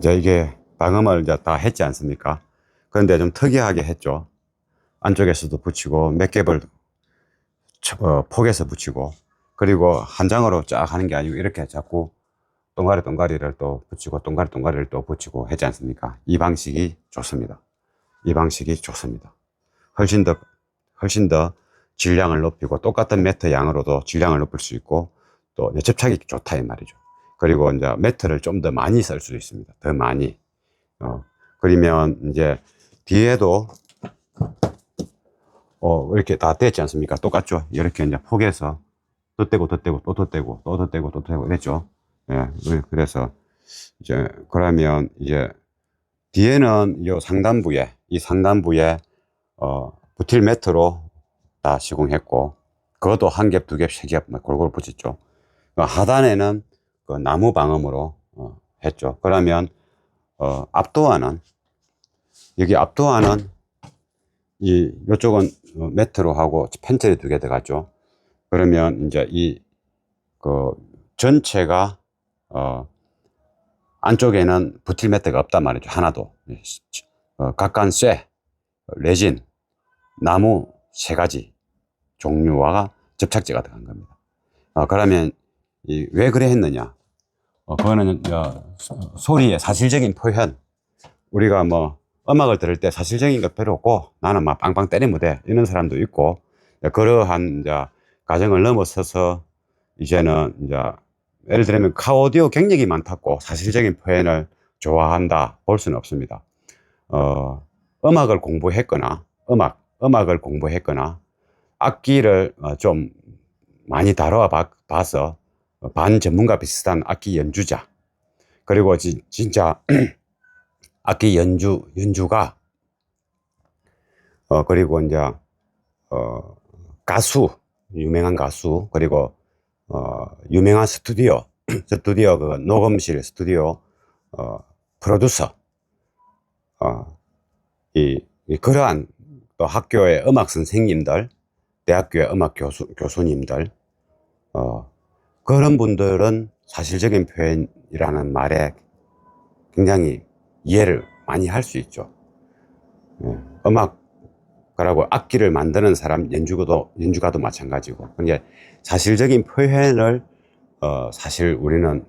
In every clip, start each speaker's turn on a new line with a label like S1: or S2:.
S1: 이제 이게 방음을 이제 다 했지 않습니까? 그런데 좀 특이하게 했죠. 안쪽에서도 붙이고 몇 겹을 폭에서 붙이고, 그리고 한 장으로 쫙 하는 게 아니고 이렇게 자꾸 동가리 동가리를 또 붙이고 동가리 동가리를 또 붙이고 했지 않습니까? 이 방식이 좋습니다. 이 방식이 좋습니다. 훨씬 더 질량을 높이고 똑같은 매트 양으로도 질량을 높일 수 있고 또 접착이 좋다 이 말이죠. 그리고 이제 매트를 좀 더 많이 쓸 수도 있습니다. 더 많이. 그러면 이제 뒤에도 이렇게 다 됐지 않습니까? 똑같죠? 이렇게 이제 폭에서 덧대고 덧대고 또 덧대고 또 덧대고 또 덧대고 그랬죠? 예. 그래서 이제 그러면 이제 뒤에는 이 상단부에 부틸 매트로 다 시공했고, 그것도 한 겹, 두 겹, 세 겹 골고루 붙였죠. 하단에는 그 나무 방음으로 했죠. 그러면 앞도어는 여기 앞도어는 이쪽은 매트로 하고 펜트리 두 개 들어갔죠. 그러면 이제 그 전체가 안쪽에는 부틸 매트가 없단 말이죠. 하나도. 각간 쇠, 레진, 나무 세 가지 종류와 접착제가 들어간 겁니다. 그러면 왜 그래 했느냐? 그거는 소리의 사실적인 표현. 우리가 뭐 음악을 들을 때 사실적인 것 필요 없고 나는 막 빵빵 때리면 돼 이런 사람도 있고, 그러한 이제 가정을 넘어서서 이제는 이제 예를 들면 카오디오 경력이 많다고 사실적인 표현을 좋아한다 볼 수는 없습니다. 음악을 공부했거나 음악을 공부했거나 악기를 좀 많이 다뤄 봐서 반전문가 비슷한 악기 연주자, 그리고 진짜 악기 연주가 그리고 이제 가수, 유명한 가수, 그리고 유명한 스튜디오 그 녹음실 스튜디오 프로듀서, 그러한 또 학교의 음악 선생님들, 대학교의 음악 교수님들, 그런 분들은 사실적인 표현이라는 말에 굉장히 이해를 많이 할 수 있죠. 음악가라고 악기를 만드는 사람, 연주가도 마찬가지고. 그러니까 사실적인 표현을 사실 우리는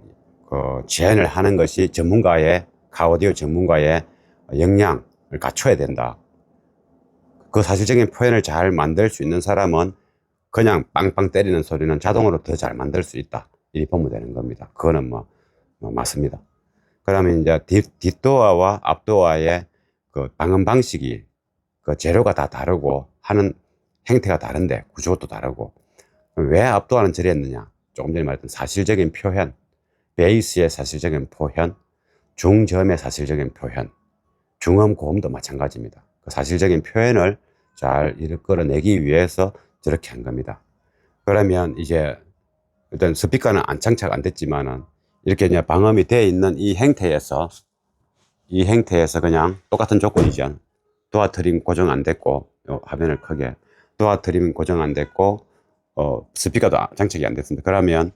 S1: 제안을 하는 것이 카오디오 전문가의 역량을 갖춰야 된다. 그 사실적인 표현을 잘 만들 수 있는 사람은 그냥 빵빵 때리는 소리는 자동으로 더 잘 만들 수 있다. 이리 보면 되는 겁니다. 그거는 맞습니다. 그러면 이제 뒷도어와 앞도어의 그 방음 방식이 그 재료가 다 다르고 하는 행태가 다른데 구조도 다르고, 왜 앞도어는 저랬느냐? 조금 전에 말했던 사실적인 표현, 베이스의 사실적인 표현, 중저음의 사실적인 표현, 중음 고음도 마찬가지입니다. 그 사실적인 표현을 잘 끌어내기 위해서 저렇게 한 겁니다. 그러면 이제 일단 스피커는 장착 안 됐지만은 이렇게 이제 방음이 되어 있는 이 행태에서 그냥 똑같은 조건이죠. 도어 트림 고정 안 됐고, 화면을 크게 도어 트림 고정 안 됐고, 스피커도 장착이 안 됐습니다. 그러면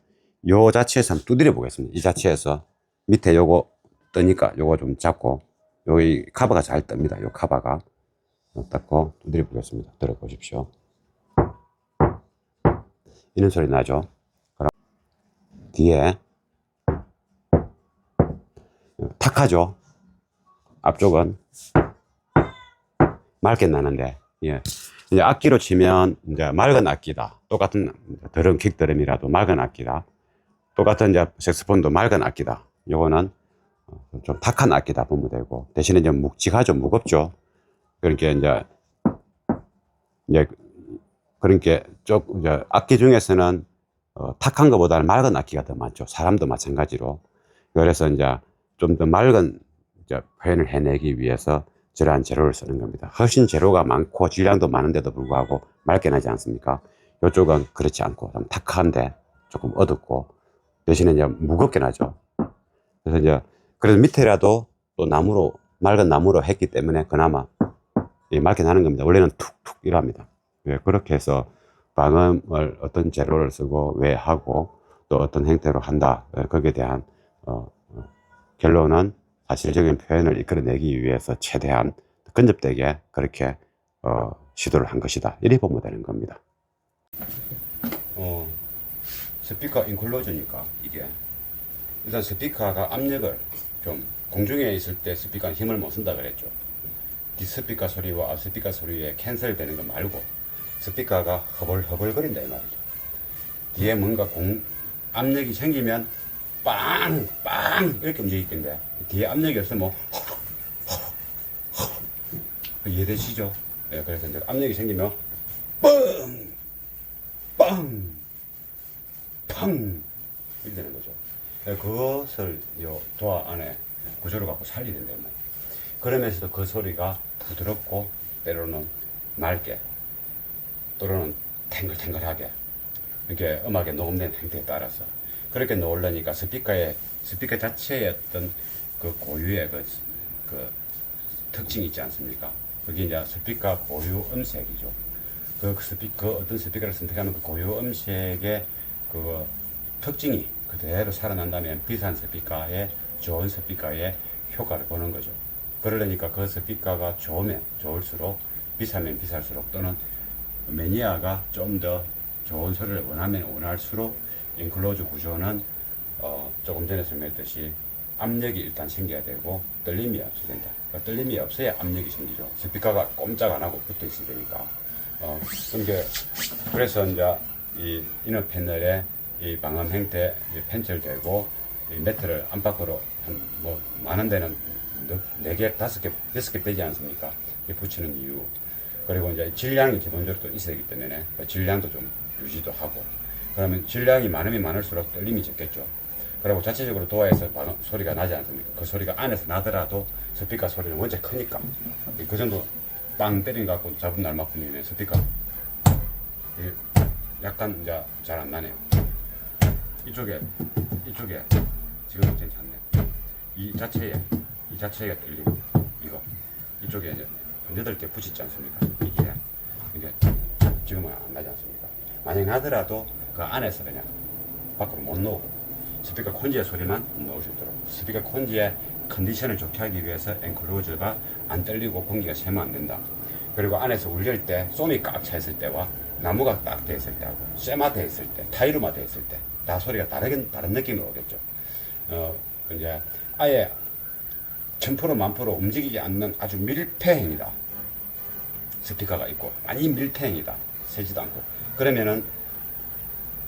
S1: 요 자체에서 한번 두드려 보겠습니다. 이 자체에서 밑에 요거 뜨니까 요거 좀 잡고, 여기 카바가 잘 뜹니다. 요 카바가 닦고 두드려 보겠습니다. 들어보십시오. 이런 소리 나죠. 그럼 뒤에 탁하죠. 앞쪽은 맑게 나는데, 이제 악기로 치면 이제 맑은 악기다. 똑같은 킥 드럼이라도 맑은 악기다. 똑같은 이제 색소폰도 맑은 악기다. 요거는 좀 탁한 악기다 보면 되고, 대신에 좀 묵직하죠. 무겁죠. 그러니까 이제 그러니까 이제 악기 중에서는 탁한 것보다는 맑은 악기가 더 많죠. 사람도 마찬가지로. 그래서 이제 좀 더 맑은 이제 표현을 해내기 위해서 저러한 재료를 쓰는 겁니다. 훨씬 재료가 많고 질량도 많은데도 불구하고 맑게 나지 않습니까? 이쪽은 그렇지 않고 좀 탁한데 조금 어둡고, 대신에 이제 무겁게 나죠. 그래서 밑에라도 또 맑은 나무로 했기 때문에 그나마 맑게 나는 겁니다. 원래는 툭툭 이랍니다. 그렇게 해서 방음을 어떤 재료를 쓰고 왜 하고 또 어떤 행태로 한다. 거기에 대한 결론은 사실적인 표현을 이끌어내기 위해서 최대한 근접되게 그렇게 시도를 한 것이다. 이렇게 보면 되는 겁니다. 스피커 인클로저니까 이게 일단 스피커가 압력을 좀 공중에 있을 때 스피커는 힘을 못 쓴다 그랬죠. 뒷스피커 소리와 앞스피커 소리에 캔슬되는 거 말고 스피커가 허벌허벌거린다 이 말이죠. 뒤에 뭔가 압력이 생기면 빵! 빵! 이렇게 움직일 텐데 뒤에 압력이 없으면 이해되시죠? 네, 그래서 이제 압력이 생기면 뻥! 빵! 팡! 이렇게 되는 거죠. 그것을 요 도화 안에 구조를 갖고 살리는데 그러면서도 그 소리가 부드럽고 때로는 맑게 또는 탱글탱글하게 이렇게 음악에 녹음된 형태에 따라서 그렇게 넣으려니까 스피커 자체의 어떤 그 고유의 그 특징이 있지 않습니까? 그게 이제 스피커 고유 음색이죠. 그 어떤 스피커를 선택하면 그 고유 음색의 그 특징이 그대로 살아난다면 비싼 스피커의 좋은 스피커의 효과를 보는 거죠. 그러려니까 그 스피커가 좋으면 좋을수록 비싸면 비쌀수록 또는 매니아가 좀 더 좋은 소리를 원하면 원할수록 인클로즈 구조는 조금 전에 설명했듯이 압력이 일단 생겨야 되고 떨림이 없어야 된다. 그러니까 떨림이 없어야 압력이 생기죠. 스피커가 꼼짝 안 하고 붙어 있어야 되니까. 그래서 이제 이 이너 패널에 이 방음 형태 펜슬되고 이 매트를 안팎으로 많은 데는 4개, 5개, 6개 되지 않습니까? 붙이는 이유. 그리고 이제 질량이 기본적으로 또 있어야 되기 때문에 질량도 좀 유지도 하고 그러면 질량이 많으면 많을수록 떨림이 적겠죠. 그리고 자체적으로 도화에서 소리가 나지 않습니까? 그 소리가 안에서 나더라도 스피커 소리는 원체 크니까 그 정도 빵 때린 것 같고 잡은 날만큼이면 스피커 약간 이제 잘 안 나네요. 이쪽에 지금 괜찮네. 이 자체가 떨리고 이거 이쪽에 이제 8개 붙이지 않습니까? 이게 지금은 안 나지 않습니까? 만약 나더라도 그 안에서 그냥 밖으로 못 나오고 스피커 콘지의 소리만 나올 수 있도록 스피커 콘지의 컨디션을 좋게 하기 위해서 엔클로저가 안 떨리고 공기가 새면 안 된다. 그리고 안에서 울릴 때 솜이 꽉 차 있을 때와 나무가 딱 돼 있을 때하고 쇠마 돼 있을 때 타이르마 돼 있을 때 다 소리가 다른 느낌으로 오겠죠. 이제 아예 1000% 만프로 움직이지 않는 아주 밀폐형이다. 스피커가 있고 많이 밀폐형이다. 세지도 않고 그러면은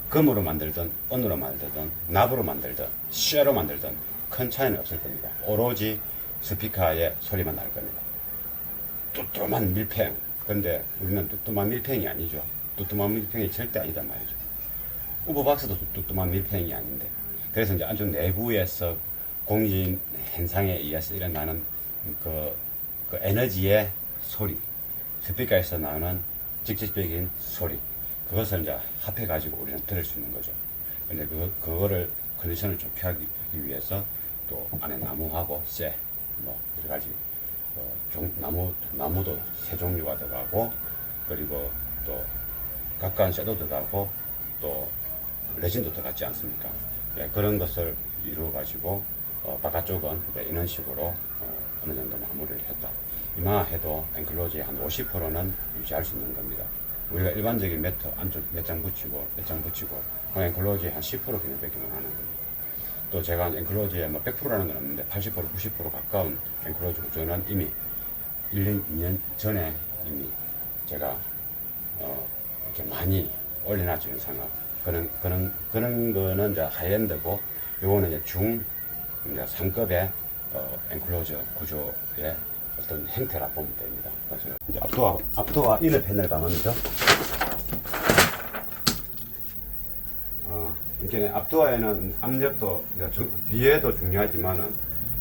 S1: 금으로 만들든 은으로 만들든 납으로 만들든 쇠로 만들든 큰 차이는 없을 겁니다. 오로지 스피커의 소리만 날 겁니다. 뚜뚜만 밀폐형. 근데 우리는 뚜뚜만 밀폐형이 아니죠. 뚜뚜만 밀폐형이 절대 아니단 말이죠. 우버박스도 뚜뚜만 밀폐형이 아닌데 그래서 이제 안쪽 내부에서 공진 현상에 의해서 일어나는 그 에너지의 소리 스피커에서 나오는 직접적인 소리 그것을 이제 합해가지고 우리는 들을 수 있는 거죠. 근데 그거를 컨디션을 좋게 하기 위해서 또 안에 나무하고 쇠, 여러 가지, 나무도 세 종류가 들어가고, 그리고 또 각각 쇠도 들어가고, 또 레진도 들어갔지 않습니까? 예, 그런 것을 이루어가지고, 바깥쪽은 이런 식으로 어느 정도 마무리를 했다. 이마해도 엔클로즈의 한 50%는 유지할 수 있는 겁니다. 우리가 일반적인 매트 안쪽 몇 장 붙이고 그 엔클로즈의 한 10% 기능밖에 못 하는 겁니다. 또 제가 엔클로즈의 100%라는 건 없는데 80% 90% 가까운 엔클로즈 구조는 이미 1년 2년 전에 이미 제가 이렇게 많이 올려놨죠. 영상을. 그런 거는 이제 하이엔드고 요거는 이제 이제 상급의 엔클로즈 구조의 어떤 형태라 보면 됩니다. 그래서 이제 앞도와 이너 패널 방음이죠. 이렇게 앞도어에는 압력도 뒤에도 중요하지만은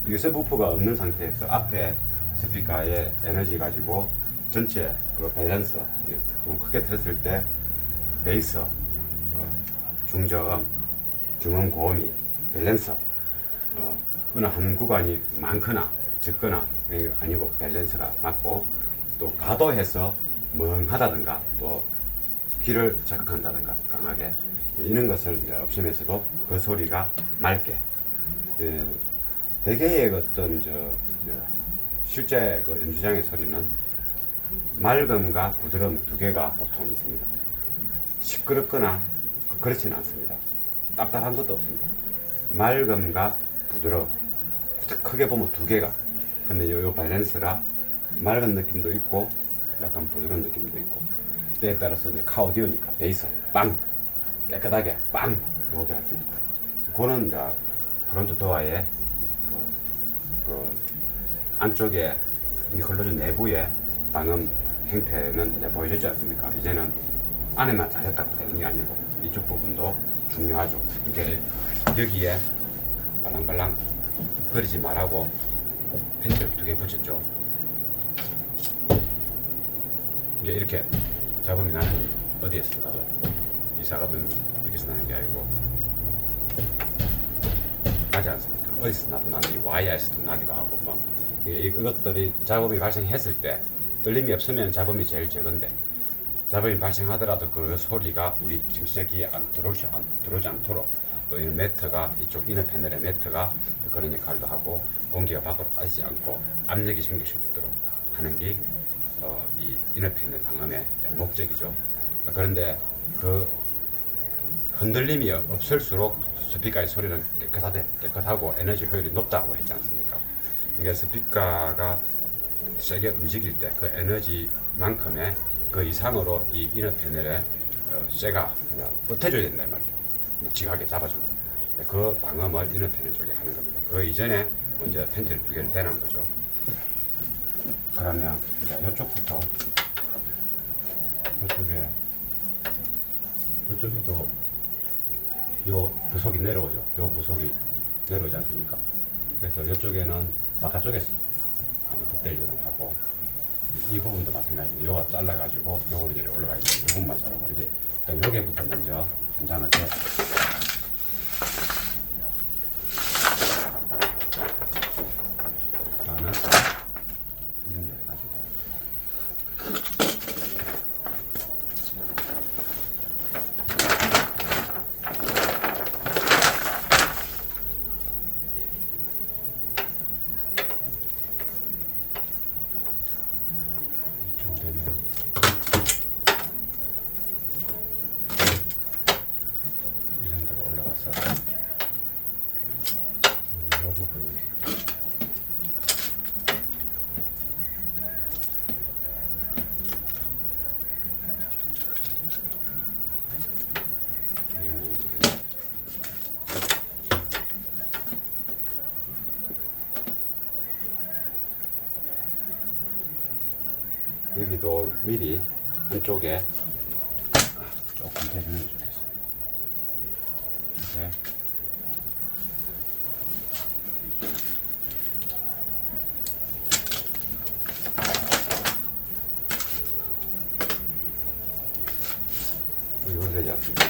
S1: 이게 서브우퍼가 없는 상태에서 앞에 스피커의 에너지 가지고 전체 그 밸런스 좀 크게 틀었을 때 베이스, 중저음, 중음 고음이 밸런스 어느 한 구간이 많거나 적거나 아니고 밸런스가 맞고 또 가도해서 멍하다든가 또 귀를 자극한다든가 강하게 이런 것을 없애면서도 그 소리가 맑게 대개의 어떤 실제 그 연주장의 소리는 맑음과 부드러움 두 개가 보통 있습니다. 시끄럽거나 그렇지는 않습니다. 답답한 것도 없습니다. 맑음과 부드러움 크게 보면 두 개가. 근데 요 밸런스라 맑은 느낌도 있고 약간 부드러운 느낌도 있고 때에 따라서 이제 카오디오니까 베이스 빵 깨끗하게 빵 이렇게 할 수 있고 그거는 이제 프론트 도어의 그 안쪽에 니콜로즈 내부의 방음 행태는 이제 보여줬지 않습니까? 이제는 안에만 잘했다고 되는 게 아니고 이쪽 부분도 중요하죠. 이게 여기에 발랑발랑 거리지 말라고 펜슬 두 개 붙였죠. 이게 이렇게 잡음이 나는 어디에서 나도 이 사각음이 이렇게서 나는 게 아니고 나지 않습니까? 어디서 나도 나는 이 와이어에서도 나기도 하고 막 이것들이 잡음이 발생했을 때 떨림이 없으면 잡음이 제일 적은데 잡음이 발생하더라도 그 소리가 우리 정치자 귀에 들어오지 않도록 또 이 매트가 이쪽 이너 패널의 매트가 그런 역할도 하고 공기가 밖으로 빠지지 않고 압력이 생길 수 있도록 하는 게 이 이너 패널 방음의 목적이죠. 그런데 그 흔들림이 없을수록 스피커의 소리는 깨끗하고 에너지 효율이 높다고 했지 않습니까? 그러니까 스피커가 세게 움직일 때 그 에너지만큼의 그 이상으로 이 이너 패널에 쇠가 버텨줘야 된다 이 말이죠. 묵직하게 잡아주고 그 방음을 이너 패널 쪽에 하는 겁니다. 그 이전에 먼저 펜슬 두 개를 대놓은 거죠. 그러면 이제 이쪽부터 이쪽에도 요 부속이 내려오죠. 요 부속이 내려오지 않습니까? 그래서 이쪽에는 바깥쪽에서 덧대려고 하고 이 부분도 마찬가지로 요가 잘라가지고 요거를 이제 올라가 있는 이 부분만 자르고 이제 일단 요게부터 먼저 함장하게 나는 이 정도 해가지고 이쯤 되면 이 정도로 올라가서 이 부분은 여기도 미리 한쪽에 조금 대주는 게 좋겠어요. 이렇게 이건 되지 않습니다.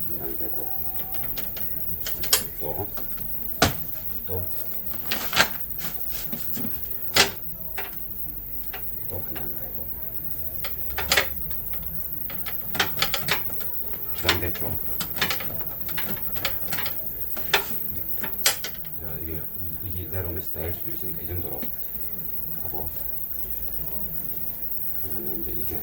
S1: 긴장되고 또 긴장되고 긴장됐죠. 이게 내려오면서 될 수도 있으니까 이 정도로 하고 그러면 이제 이게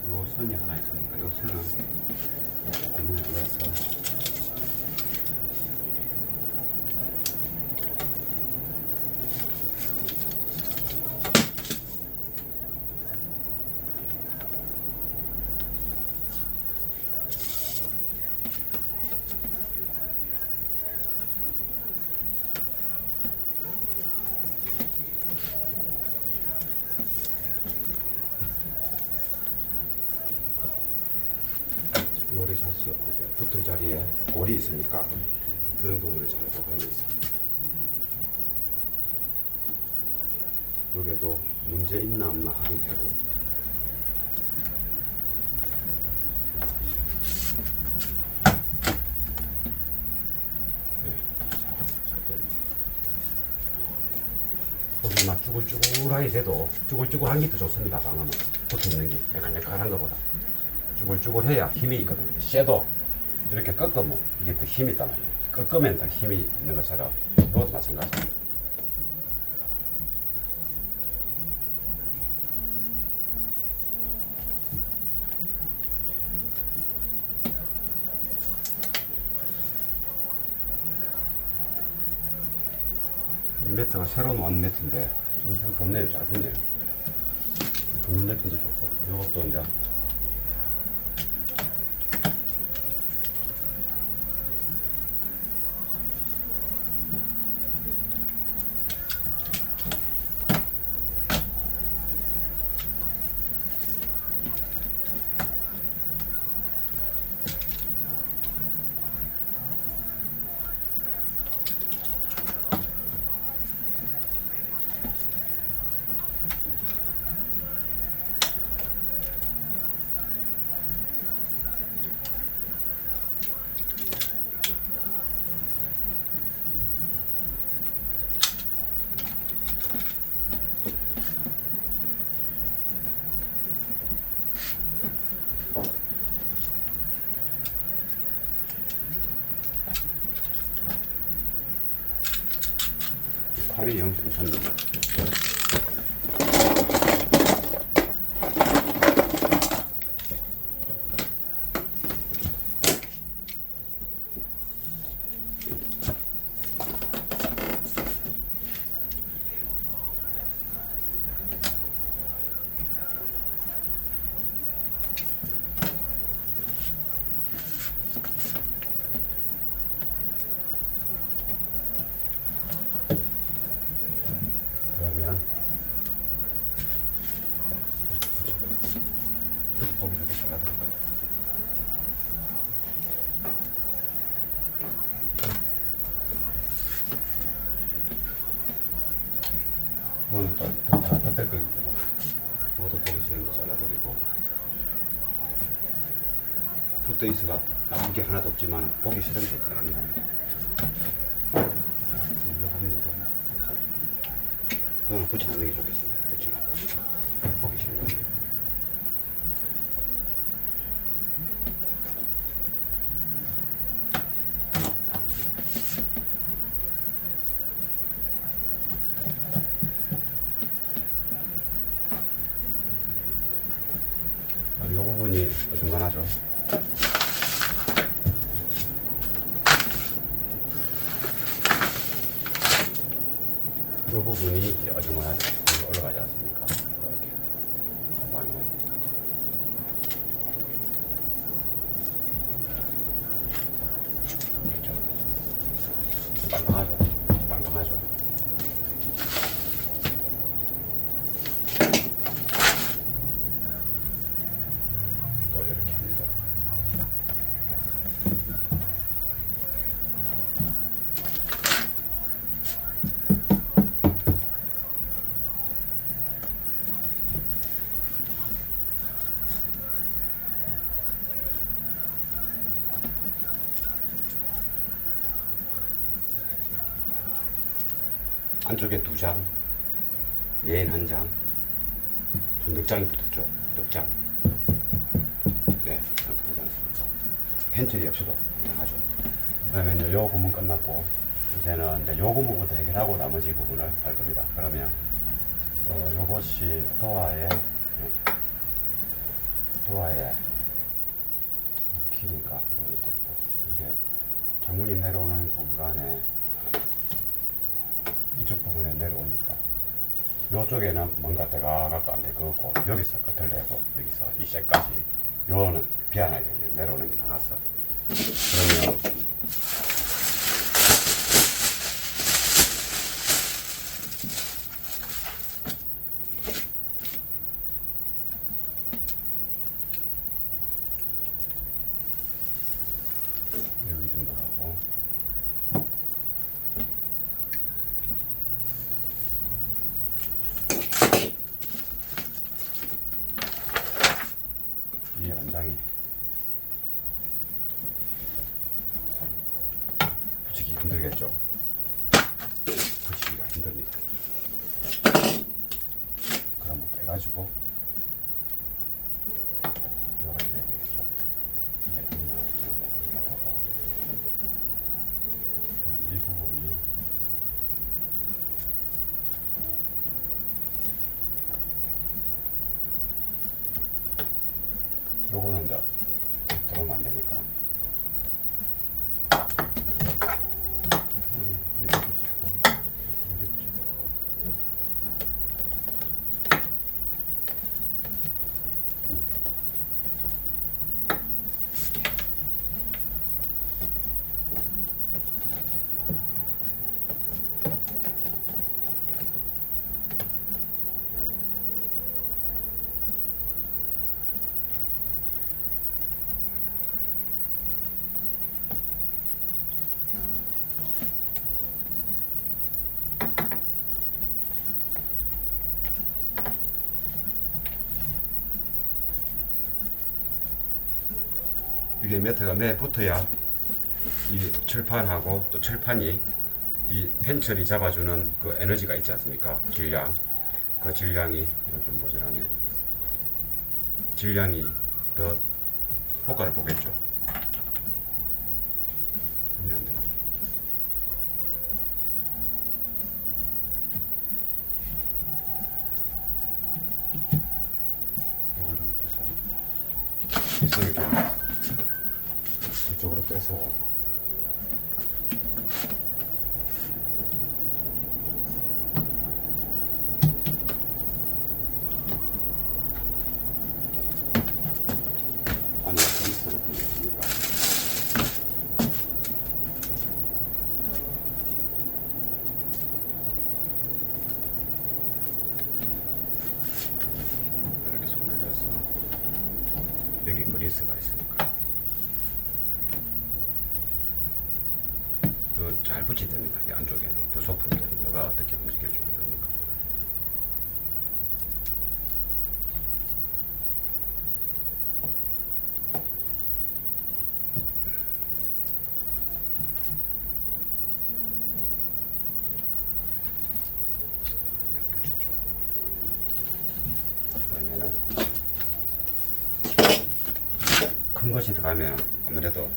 S1: 요 선이 하나 있어요. 이렇게 붙을 자리에 골이 있으니까 그런 부분을 잘 보관해서 여기도 문제 있나 없나 확인하고 거기 막 쭈글쭈글하게 돼도 쭈글쭈글한 게 더 좋습니다. 방음은 붙어있는 게 매끈매끈한 것보다 쭈글쭈글해야 힘이 있거든요. 쇠도 이렇게 꺾으면 이게 더 힘이 있단 말이에요. 꺾으면 더 힘이 있는 것처럼 이것도 마찬가지예요. 이 매트가 새로 나온 매트인데 좀 좋네요. 잘 붙네요. 붙는 느낌도 좋고 이것도 이제 팔이 영 괜찮네요. 그러면 거기 저렇게 잘라들어가요. 이거는 또다 뜰 거기 때문에 이것도 보기 싫은 거 잘라버리고 풋데이스가 나쁜 게 하나도 없지만 보기 싫은 게 잘라는 겁니다. 이거는 붙이 않는 게 좋겠습니다. 붙이 않고 보기 싫은 거. 이 부분이 중간하죠. 이 부분이 이제 어중간하게 올라가지 않습니까? 이렇게 한 방에 그렇죠. 빵빵하죠. 빵빵하죠. 또 이렇게 합니다. 안쪽에 2장, 메인 1장, 넉장이 붙었죠. 넉장. 네, 하지 않습니까? 펜트리 없이도 가능하죠. 그러면 요 부분 끝났고, 이제는 이제 요 부분부터 해결하고 나머지 부분을 할 겁니다. 그러면, 요것이 도화에 키니까, 이게 창문이 내려오는 공간에 이쪽 부분에 내려오니까 요쪽에는 뭔가 대가가 안 될 것 같고 여기서 끝을 내고 여기서 이 셋까지 요는 피안하게 내려오는 게 많았어. 그러면 하죠. 붙이기가 힘듭니다. 그러면 떼가지고 이렇게 되겠죠. 예, 이 부분이 요거는 이제 들어오면 안 되니까 이게 매트가 매 붙어야 이 철판하고 또 철판이 이 펜철이 잡아주는 그 에너지가 있지 않습니까? 질량. 그 질량이 이건 좀 모자라네. 질량이 더 효과를 보겠죠. 하면 안 되나? 이걸 좀 빼서 기성이 좀 이쪽으로 빼서 아니 그리스 같은 게 있습니까? 이렇게 손을 대서 여기 그리스가 있으니까 이거 잘 붙여야 됩니다. 이 안쪽에는 부속품들이 뭐가 어떻게 움직여주고 그러니까. 그냥 붙였죠. 그다음에는 큰 것이 들어가면 아무래도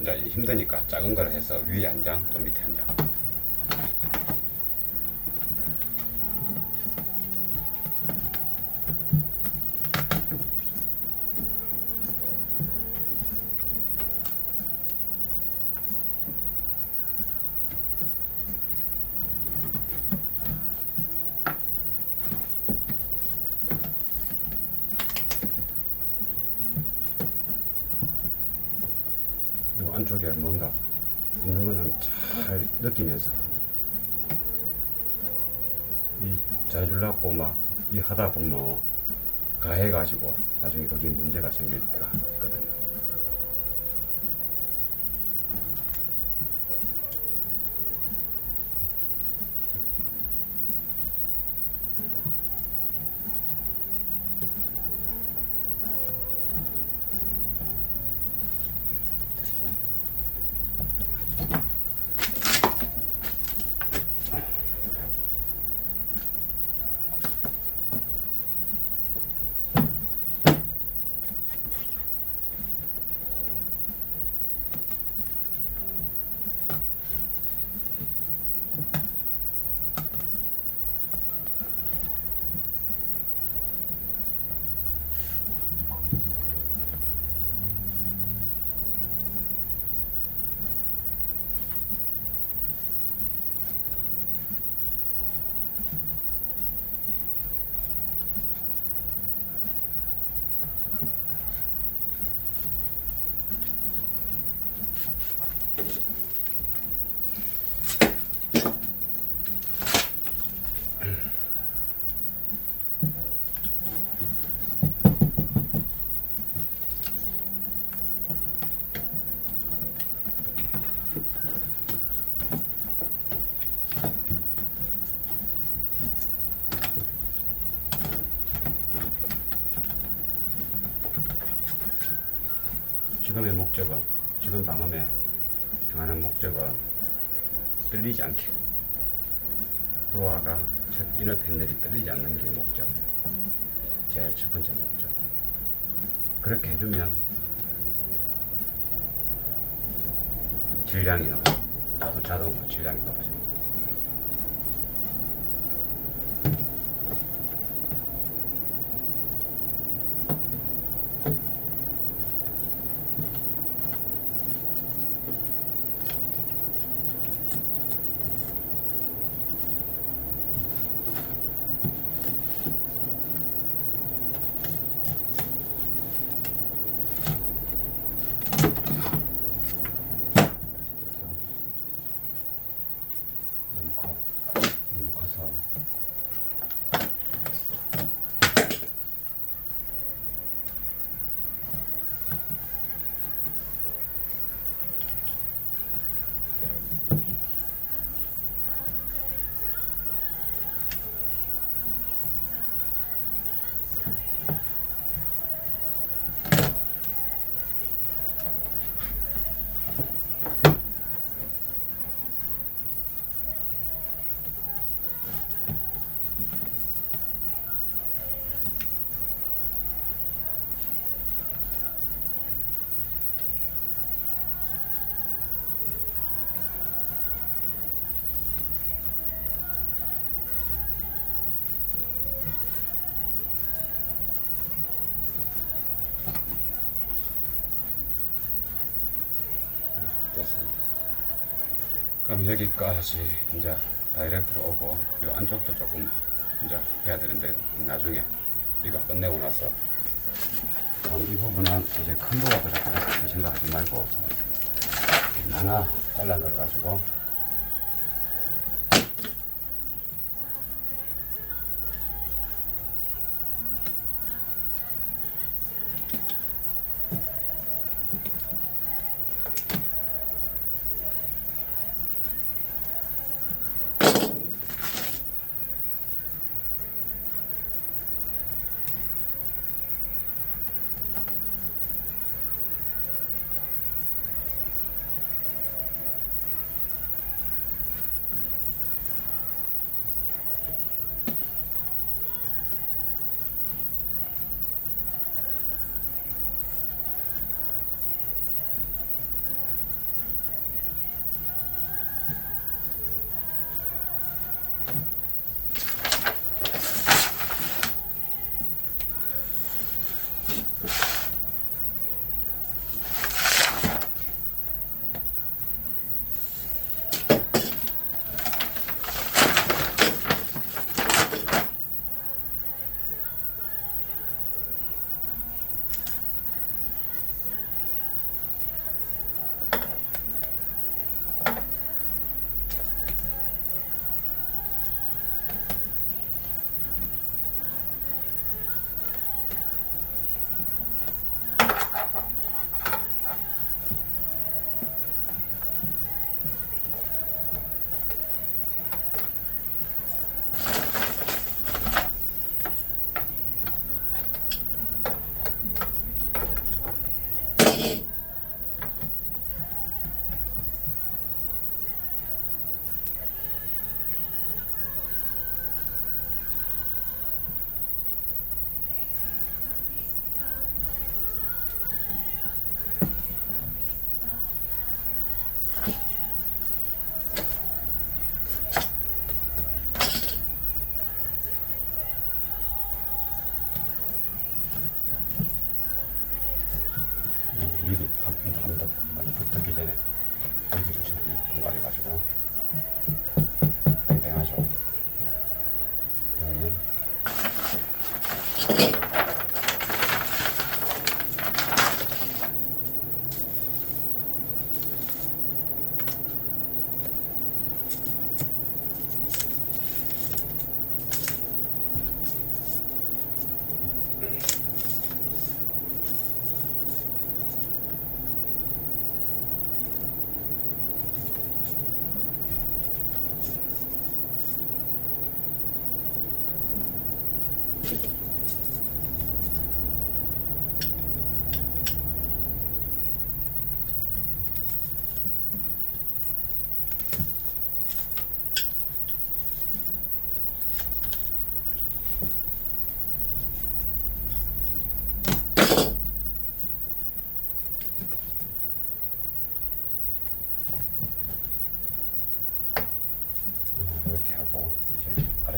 S1: 이제 힘드니까 작은 걸 해서 위에 한 장 또 밑에 한 장. 요 안쪽에 뭔가 있는 거는 잘 느끼면서 이 잘해주려고 막 이 하다 보면 뭐 가해가지고 나중에 거기에 문제가 생길 때가 있거든요. 지금의 목적은, 지금 방음에 향하는 목적은 떨리지 않게, 도어가 첫 이너 패널이 떨리지 않는 게 목적, 제일 첫 번째 목적. 그렇게 해주면 질량이 높아져. 자동으로 질량이 높아져요. 너무 커서 됐습니다. 그럼 여기까지 이제 다이렉트로 오고, 이 안쪽도 조금 이제 해야 되는데 나중에 이거 끝내고 나서, 이 부분은 이제 큰 거 갖고 자꾸 생각하지 말고 하나 잘라 걸 가지고 미리 한번 붙기 전에 미리 붙이면 분갈이 가지고 땡땡하죠. 그러면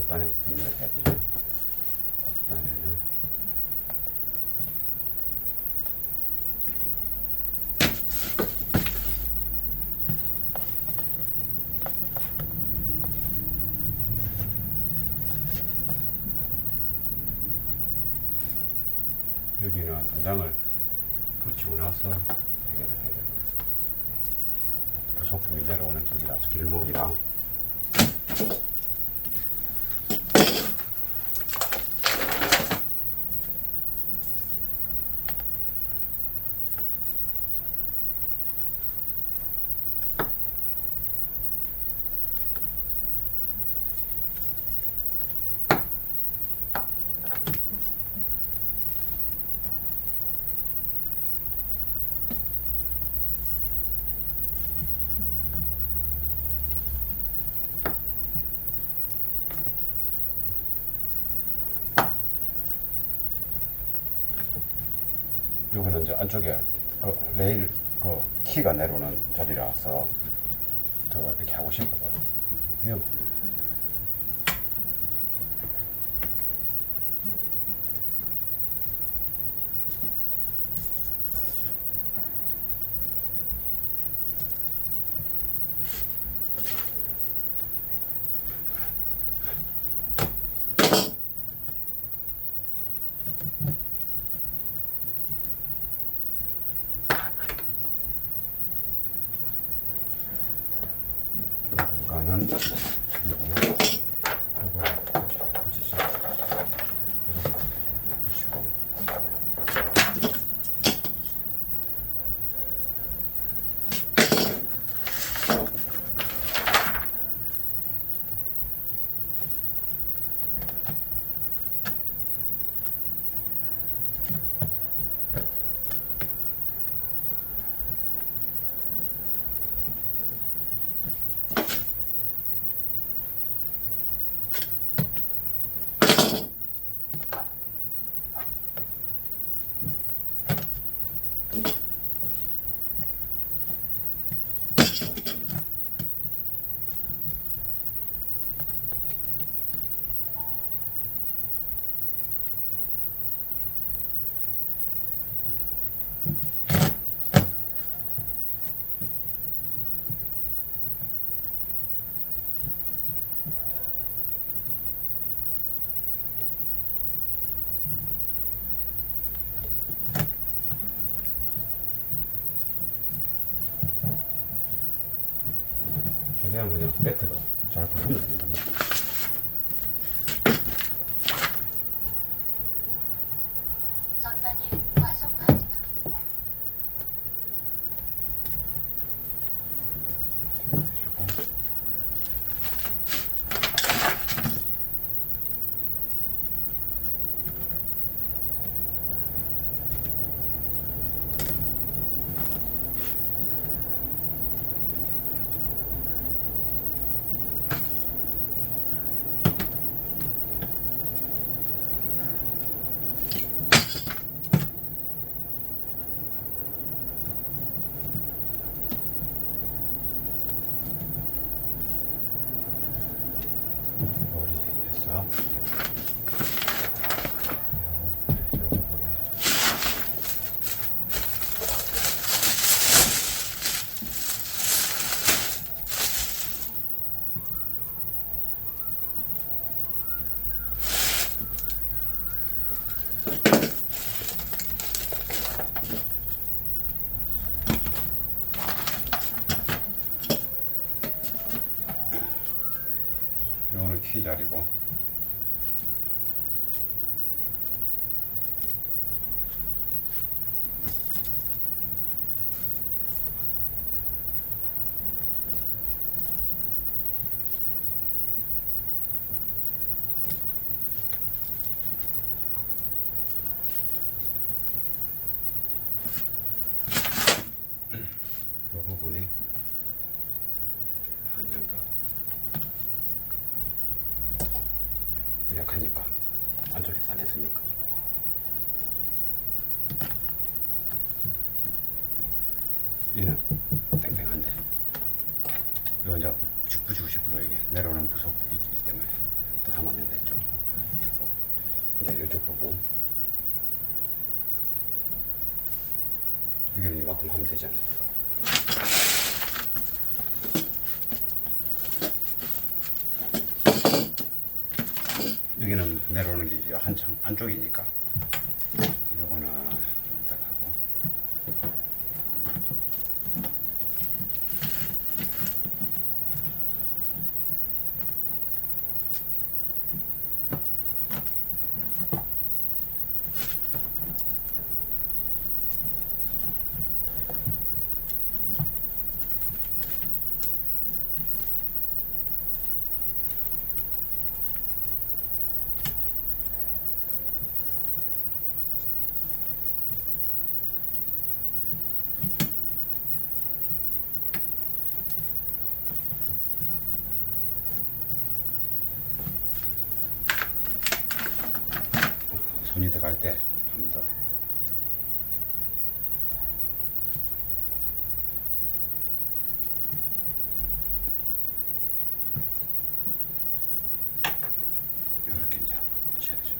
S1: 앞단에 정리를 해야 되죠. 앞단에는 여기는 한 장을 붙이고 나서 해결을 해야 될 것 같습니다. 부속품이 내려오는 길이라서 길목이랑 요거는 이제 안쪽에 그 레일 그 키가 내려오는 자리라서 더 이렇게 하고 싶어도 위험합니다. 공간은 그리고 요거 붙이죠. 붙이고 최대한 그냥 매트가 잘 붙으면 됩니다.
S2: 전방에 과속 방지턱입니다.
S1: 머리 됐어. 요거는 키 자리고 요 부분이 한 장 더 약하니까 안쪽에 싸냈으니까 얘는 땡땡한데 요 이제 쭉 붙이고 싶어도 이게 내려오는 부속이 있기 때문에 또 하면 안 된다 했죠. 이제 이쪽 부분 여기는 이만큼 하면 되지 않습니까? 여기는 내려오는 게 한참 안쪽이니까 요거는 좀 이따 하고 손이 들어갈 때 한 번 더. 이렇게 이제 붙여야 되죠.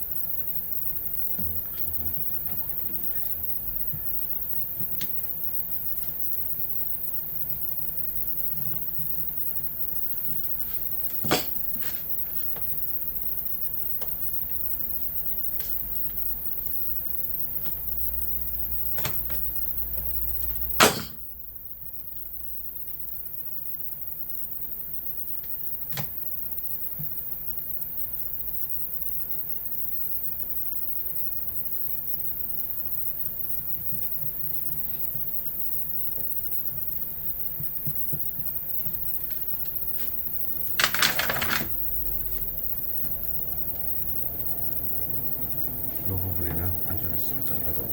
S1: 이 부분에는 안쪽에서 살짝 해도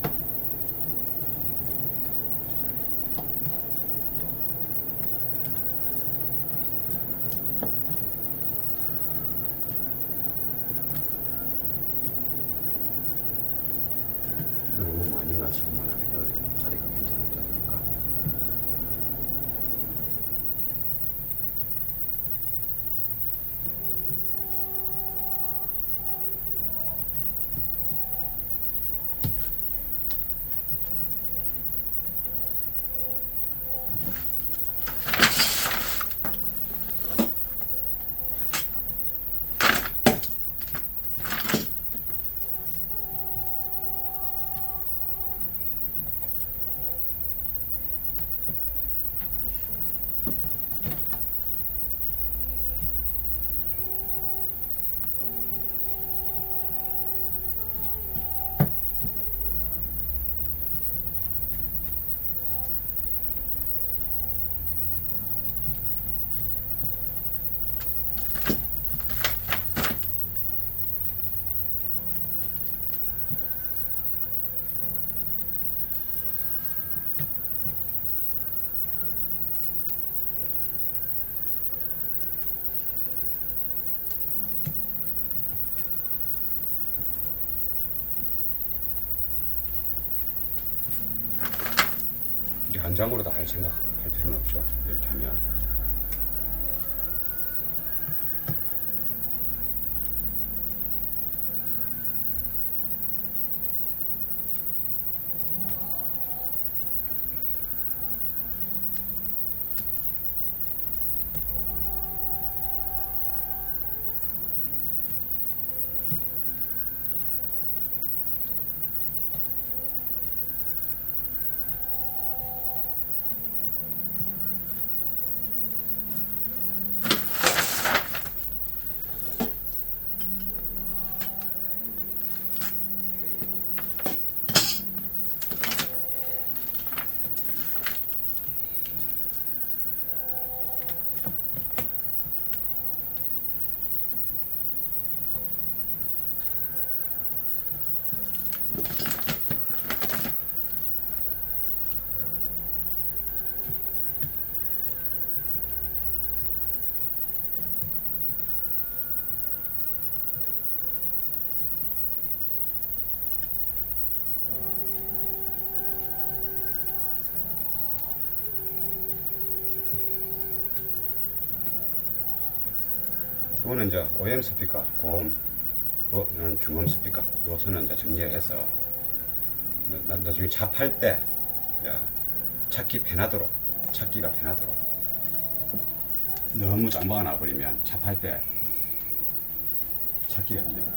S1: 너무 많이 맞추고만 하면 여기 자리가 괜찮은 자리니까. 이게 한 장으로 다 할 생각할 필요는 없죠. 이렇게 하면. 이거는 이제 OM 스피커, 고음, 이거는 중음 스피커. 요선은 이제 정리를 해서 나중에 잡할 때 야, 찾기가 편하도록. 너무 짱박아 놔버리면 잡할 때 찾기가 힘들고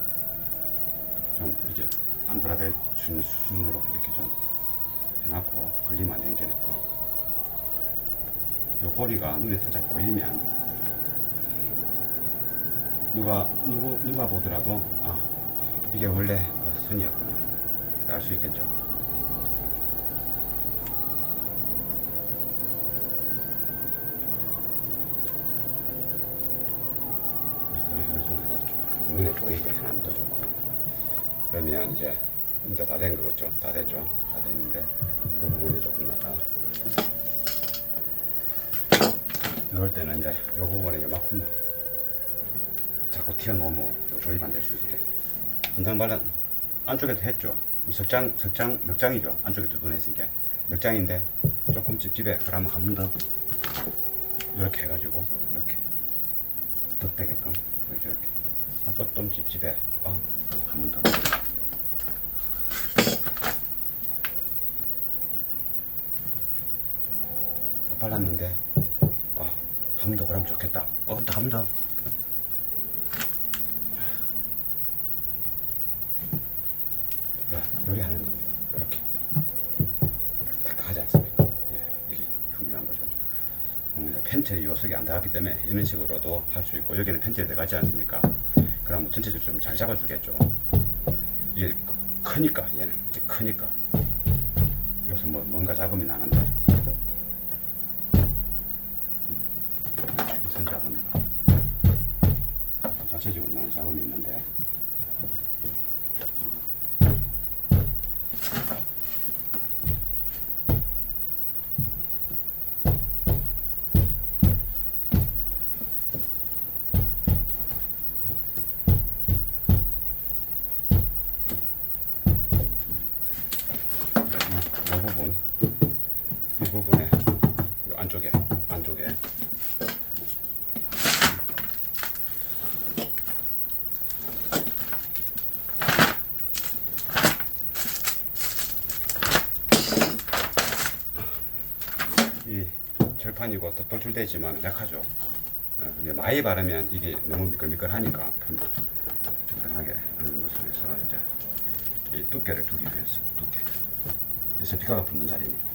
S1: 좀 이게 안 돌아댈 수 있는 수준으로 이렇게 좀 해놓고 걸리면 안 되는 게 요 꼬리가 눈에 살짝 보이면 누가 보더라도 아 이게 원래 그 선이었구나 알 수 있겠죠. 이 정도 해놔도 좋고 눈에 보이게 해놓으면 더 좋고. 그러면 이제 다 된 거겠죠. 다 됐죠. 다 됐는데 이 부분이 조금 나가. 이럴 때는 이제 이 부분에 요만큼만 자꾸 튀어놓으면 조립 안 될 수 있게. 한장 발란 안쪽에도 했죠. 넉장이죠. 안쪽에 두 번 했으니까 넉장인데 조금 찝찝해. 그러면 한 번 더 이렇게 해가지고 이렇게 덧대게끔 이렇게 또 좀 찝찝해. 한 번 더. 발랐는데 한 번 더 그러면 좋겠다. 한 번 더. 요리하는 겁니다. 이렇게 딱딱하지 않습니까? 예, 이게 중요한 거죠. 이제 펜틀이 요석이 안 들어갔기 때문에 이런 식으로도 할 수 있고 여기는 펜틀이 들어가지 않습니까? 그러면 전체적으로 좀 잘 잡아주겠죠. 이게 크니까 얘는 이게 크니까 여기서 뭔가 잡음이 나는데 무슨 잡음이가 자체적으로 나는 잡음이 있는데 이 부분에 이 안쪽에 이 철판이고 돌출되어 있지만 약하죠. 근데 많이 바르면 이게 너무 미끌미끌하니까 적당하게 어느 정도 선에서 이제 이 두께를 두기 위해서 두께. 스피커가 붙는 자리니까.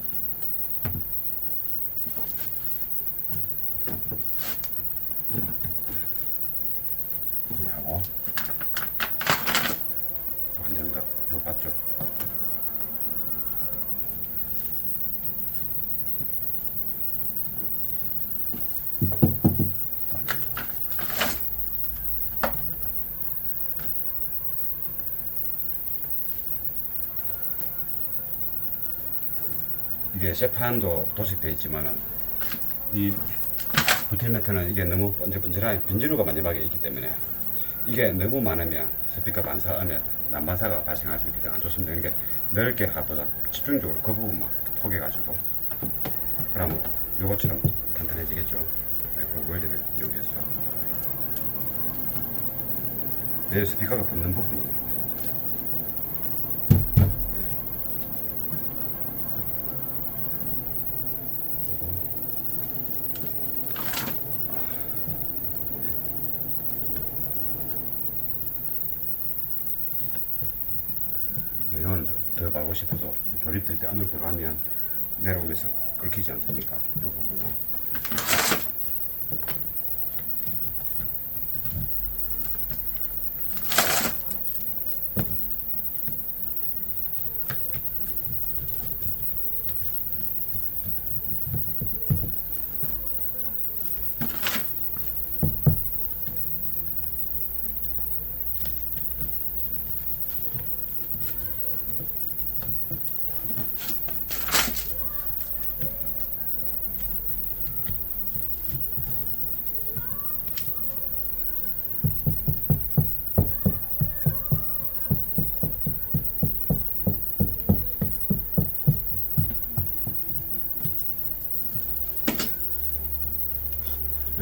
S1: 하고 또 한 장 더. 이거 봤죠? 이게 쇠판도 도식되어 있지만은 이 부틸매트는 이게 너무 번질번질한 빈지루가 마지막에 있기 때문에 이게 너무 많으면 스피커 반사하면 난반사가 발생할 수 있기 때문에 안 좋습니다. 그러니까 넓게 하보다 집중적으로 그 부분만 포개가지고 그러면 요것처럼 탄탄해지겠죠. 네, 그 원리를 이용해서 내 스피커가 붙는 부분이에요. 이거는 더 바르고 싶어도 조립될 때 안으로 들어가면 내려오면서 끓기지 않습니까? 이 부분은.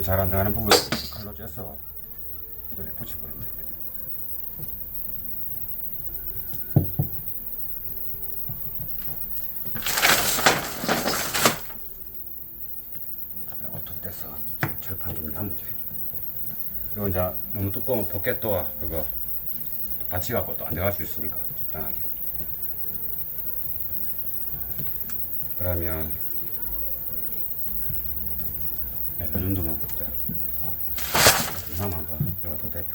S1: 잘 안 들어가는 부분 칼로 째서 그래 붙여버리면 됩니다. 그리고 덧대서 철판 좀 남게. 그리고 이제 너무 두꺼우면 포켓도 그거 받치갖고 또 안 들어갈 수 있으니까 적당하게. 그러면 네, 이 정도만 돼. 하나만 더 이거 더 대고.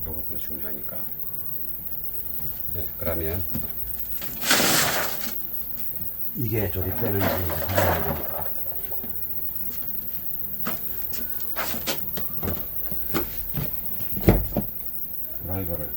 S1: 요 부분 중요하니까. 네, 그러면 이게 조립되는지 확인해야 되니까. 드라이버를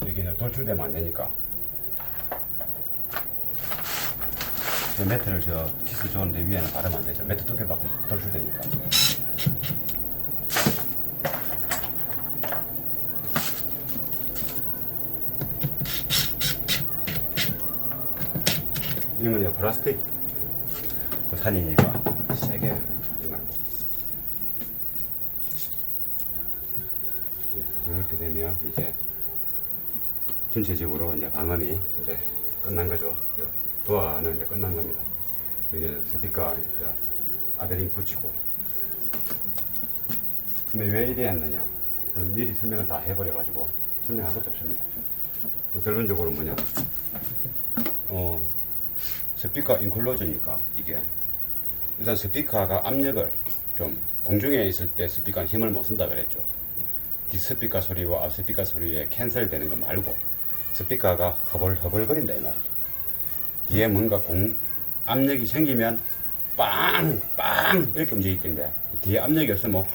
S1: 여기는 돌출되면 안 되니까 매트를 저 키스 좋은데 위에는 바르면 안 되죠. 매트 두께 바꾸면 돌출되니까. 이런 건 플라스틱 그 산이니까 세게 하지 말고 이렇게 되면 이제 전체적으로 이제 방음이 이제 끝난 거죠. 도어는 이제 끝난 겁니다. 이게 스피커 아데링 붙이고. 근데 왜 이래 했느냐? 미리 설명을 다 해버려가지고 설명할 것도 없습니다. 결론적으로 뭐냐? 스피커 인클로저니까 이게 일단 스피커가 압력을 좀 공중에 있을 때 스피커는 힘을 못 쓴다 그랬죠. 뒷스피커 소리와 앞스피커 소리에 캔슬 되는 거 말고 스피커가 허벌허벌거린다 이 말이죠. 뒤에 뭔가 압력이 생기면 빵! 빵! 이렇게 움직일 텐데 뒤에 압력이 없으면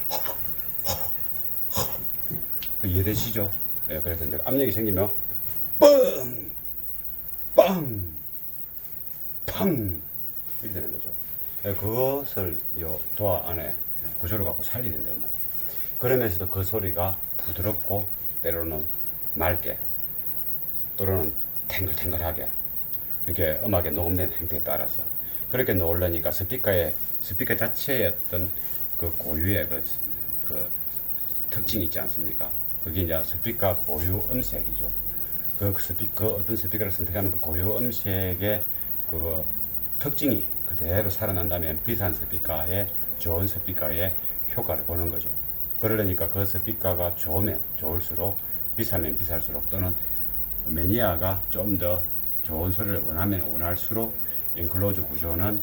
S1: 이해되시죠? 네, 그래서 이제 압력이 생기면 뻥! 빵! 팡! 이렇게 되는 거죠. 그것을 요 도어 안에 구조를 갖고 살리는 데 말이에요. 그러면서도 그 소리가 부드럽고 때로는 맑게 또는 탱글탱글하게 이렇게 음악에 녹음된 형태에 따라서 그렇게 넣으려니까 스피커 자체의 어떤 그 고유의 그 특징이 있지 않습니까? 그게 이제 스피커 고유 음색이죠. 어떤 스피커를 선택하면 그 고유 음색의 그 특징이 그대로 살아난다면 비싼 스피커의 좋은 스피커의 효과를 보는 거죠. 그러려니까 그 스피커가 좋으면 좋을수록 비싸면 비쌀수록 또는 매니아가 좀 더 좋은 소리를 원하면 원할수록 인클로즈 구조는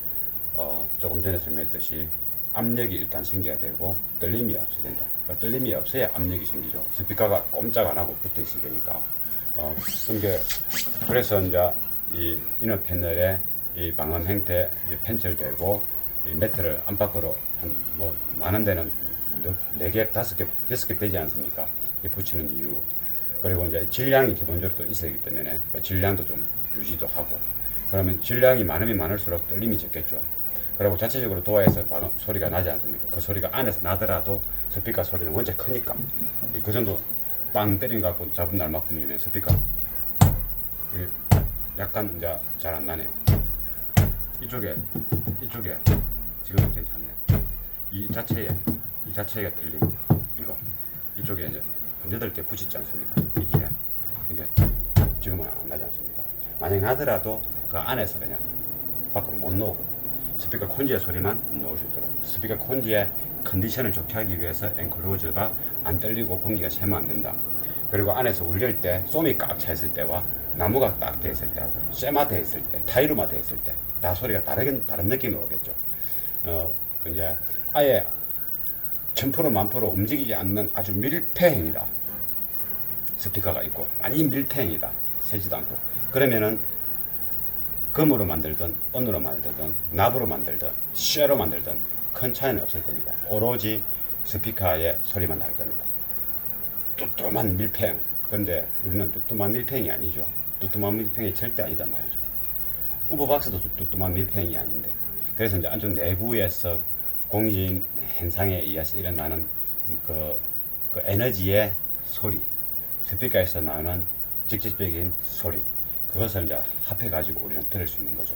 S1: 조금 전에 설명했듯이 압력이 일단 생겨야 되고 떨림이 없어야 된다. 떨림이 없어야 압력이 생기죠. 스피커가 꼼짝 안 하고 붙어 있어야 되니까. 그래서 이제 이 이너 패널에 이 방음 형태 펜슬되고 이 매트를 안팎으로 뭐 많은 데는 4개, 5개, 6개 되지 않습니까? 붙이는 이유. 그리고 이제 질량이 기본적으로 또 있어야 하기 때문에 질량도 좀 유지도 하고. 그러면 질량이 많으면 많을수록 떨림이 적겠죠. 그리고 자체적으로 도어에서 소리가 나지 않습니까? 그 소리가 안에서 나더라도 스피커 소리는 원체 크니까 그 정도 빵 때린 것 갖고 잡은 날만큼이면 스피커 약간 이제 잘 안 나네요. 이쪽에 지금은 괜찮네. 이 자체에 떨림 이거 이쪽에 이제 8개 붙이지 않습니까? 이게 지금은 안 나지 않습니까? 만약 나더라도 그 안에서 그냥 밖으로 못 나오고 스피커 콘지의 소리만 넣을 수 있도록 스피커 콘지의 컨디션을 좋게 하기 위해서 엔클로저가 안 떨리고 공기가 새면 안 된다. 그리고 안에서 울릴 때 솜이 꽉 차 있을 때와 나무가 딱 돼 있을 때하고 쇠마 돼 있을 때 타이르마 돼 있을 때 다 소리가 다른 느낌으로 오겠죠. 이제 아예 1000% 1000% 움직이지 않는 아주 밀폐형이다. 스피커가 있고 많이 밀폐형이다. 세지도 않고 그러면은 금으로 만들든 은으로 만들든 납으로 만들든 쇠로 만들든 큰 차이는 없을 겁니다. 오로지 스피커의 소리만 날 겁니다. 뚜뚜만 밀팽. 근데 우리는 뚜뚜만 밀팽이 아니죠. 뚜뚜만 밀팽이 절대 아니단 말이죠. 우버 박스도 뚜뚜만 밀팽이 아닌데. 그래서 이제 안쪽 내부에서 공진 현상에 의해서 일어나는 그 에너지의 소리, 스피커에서 나오는 직접적인 소리, 그것을 이제 합해가지고 우리는 들을 수 있는 거죠.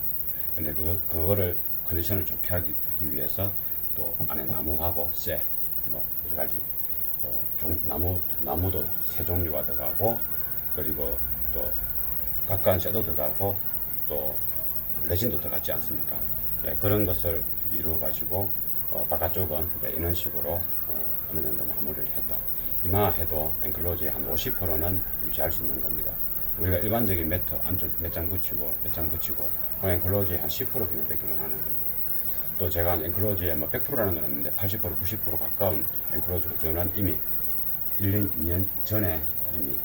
S1: 근데 그거를 컨디션을 좋게 하기 위해서 또 안에 나무하고 쇠, 뭐 여러 가지 나무도 세 종류가 들어가고, 그리고 또 각각 쇠도 들어가고 또 레진도 들어갔지 않습니까? 예, 그런 것을 이루어 가지고 바깥쪽은 이런 식으로 어느 정도 마무리를 했다. 이마해도 엔클로즈의 한 50%는 유지할 수 있는 겁니다. 우리가 일반적인 매트 안쪽 몇 장 붙이고 엔클로즈의 한 10% 기능밖에 못 하는 겁니다. 또 제가 엔클로즈의 뭐 100%라는 건 없는데 80% 90% 가까운 엔클로즈 구조는 이미 1년 2년 전에 이미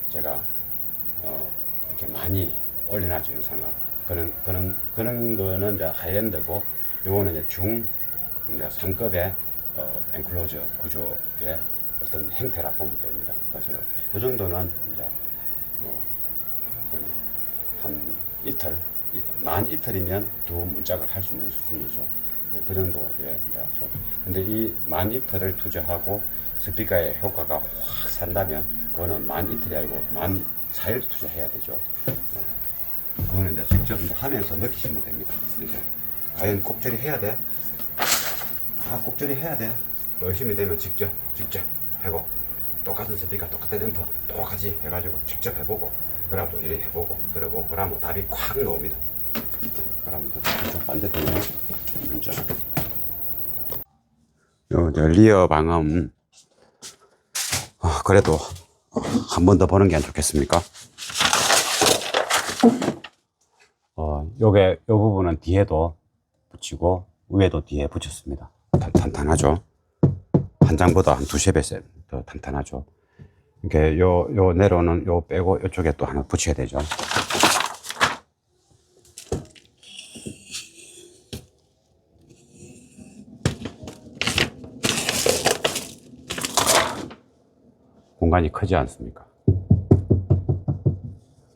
S1: 제가 이렇게 많이 올려놨죠, 영상을. 그런 거는 이제 하이엔드고, 요거는 이제 이제 상급의 엔클로저 구조의 어떤 형태라 보면 됩니다. 그래서 이 정도는 이제 한 이틀, 만 이틀이면 두 문짝을 할 수 있는 수준이죠. 그 정도의 이제 근데 이 만 이틀을 투자하고 스피커의 효과가 확 산다면 그거는 만 이틀이 아니고 만 4일도 투자해야 되죠. 그거는 이제 직접 이제 하면서 느끼시면 됩니다. 이제 과연 꼭절이 해야 돼? 꼭절이 해야 돼. 열심히 되면 직접 하고, 똑같은 스피커, 똑같은 앰프, 똑같이 해가지고 직접 해보고, 그러면 또 이렇게 해보고, 그러고, 그러면 답이 콱 나옵니다. 그러면 또 이쪽 반대편에 문자. 요 리어 방음, 그래도 한 번 더 보는 게 안 좋겠습니까? 요 부분은 뒤에도 붙이고, 위에도 뒤에 붙였습니다. 탄탄하죠? 한 장보다 한 두세 배 더 탄탄하죠? 이렇게 요 내로는 요 빼고 요쪽에 또 하나 붙여야 되죠. 공간이 크지 않습니까?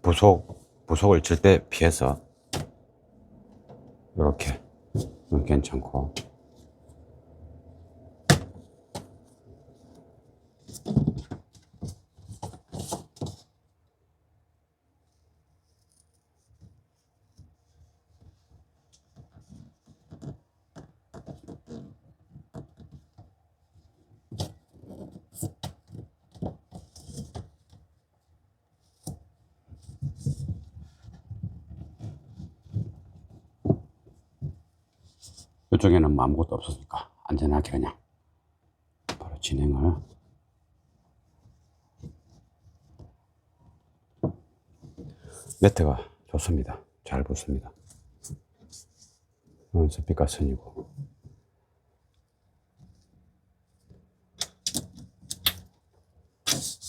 S1: 부속을 절대 피해서 이렇게 괜찮고, 이쪽에는 아무것도 없었으니까 안전하게 그냥 바로 진행을. 매트가 좋습니다. 잘 붙습니다. 이건 스피커 선이고,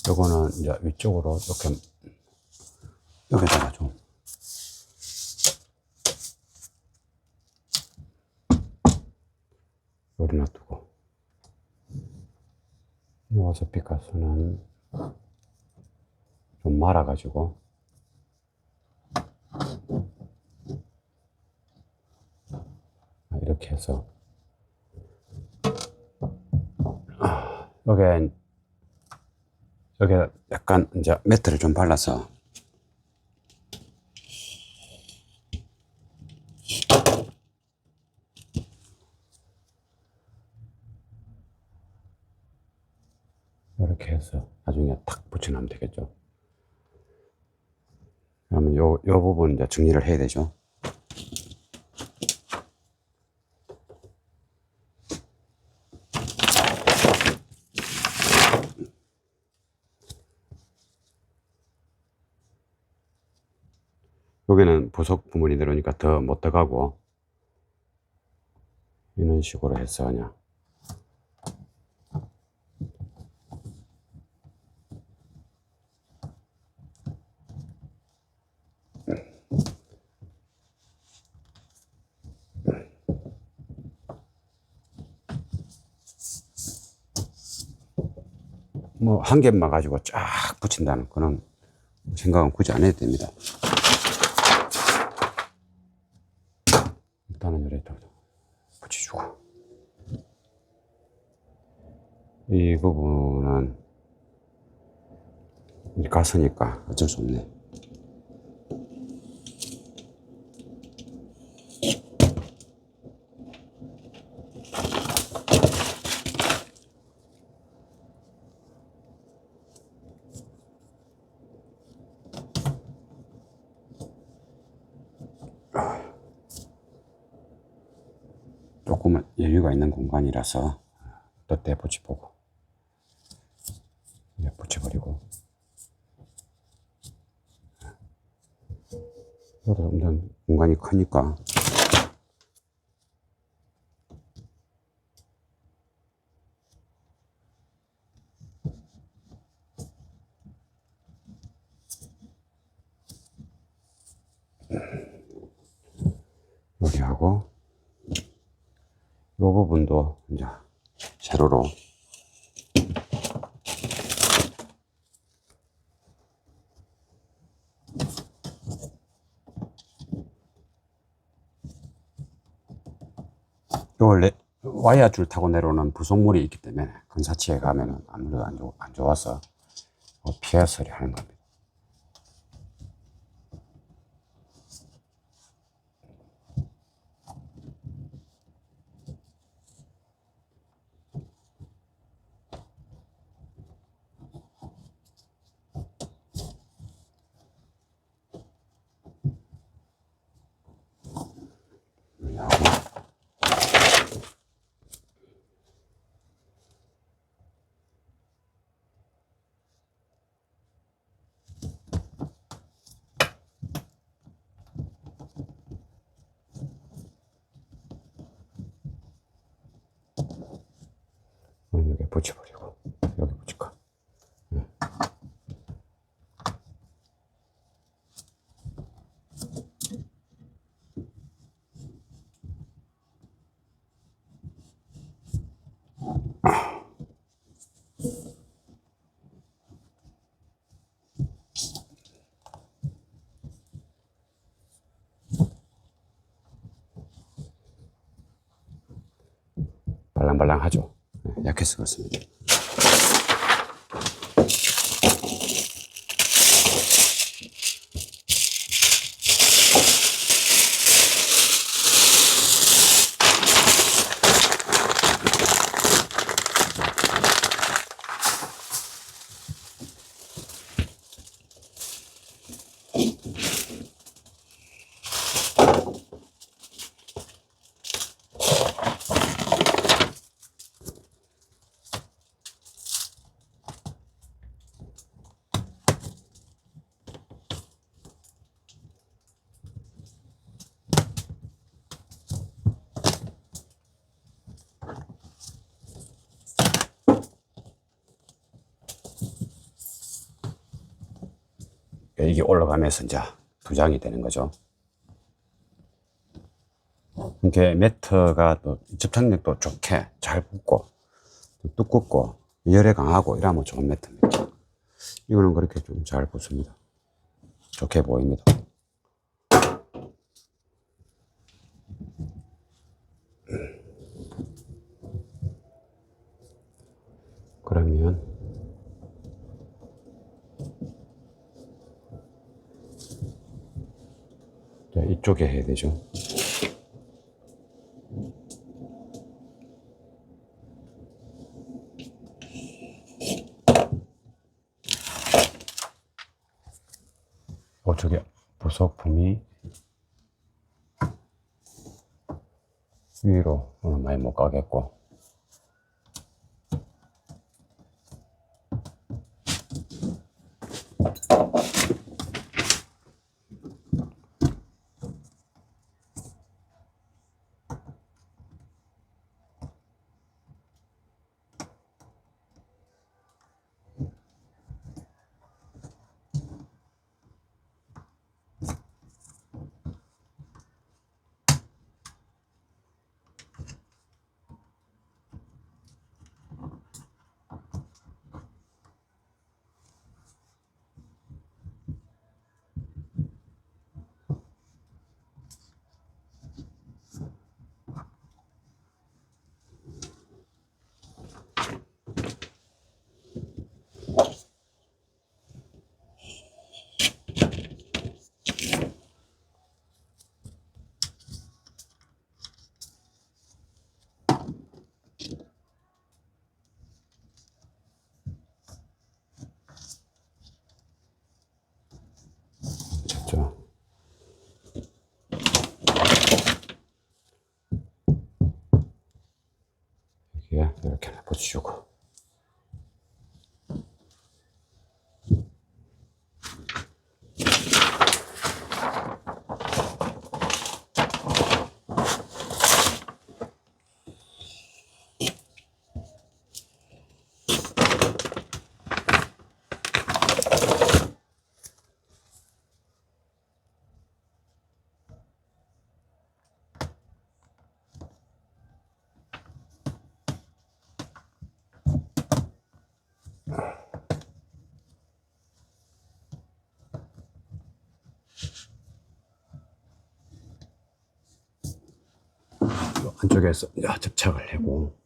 S1: 요거는 이제 위쪽으로 이렇게 여기다가 좀 요리 놔두고, 요 스피커 선은 좀 말아가지고 이렇게 해서 여기 약간 이제 매트를 좀 발라서 이렇게 해서 나중에 탁 붙여놓으면 되겠죠. 그러면 요 부분 이제 정리를 해야 되죠. 여기는 부속 부분이 들어오니까 더 못 들어가고, 이런 식으로 해서 그냥 뭐 한 개만 가지고 쫙 붙인다는 그런 생각은 굳이 안 해도 됩니다. 일단은 이렇게 붙여주고, 이 부분은 가스니까 어쩔 수 없네. 조금은 여유가 있는 공간이라서 덧대 붙여보고 이제 붙여버리고, 여기다 좀 공간이 크니까 여기 하고, 이 부분도 이제 세로로 원래 와이어 줄 타고 내려오는 부속물이 있기 때문에 근사치에 가면은 아무래도 안 좋아서 피해서 처리하는 겁니다. 여기 붙여버리고, 여기 붙일까? 발랑발랑하죠? 약해서 그렇습니다. 이게 올라가면서 이제 두 장이 되는 거죠. 이렇게 매트가 또 접착력도 좋게 잘 붙고 두껍고 열에 강하고 이러면 좋은 매트입니다. 이거는 그렇게 좀 잘 붙습니다. 좋게 보입니다. 그러면 이쪽에 해야 되죠. 이쪽에 부속품이 위로 많이 못 가겠고, 이렇게 하나 붙여주고. 안쪽에서 접착을 하고,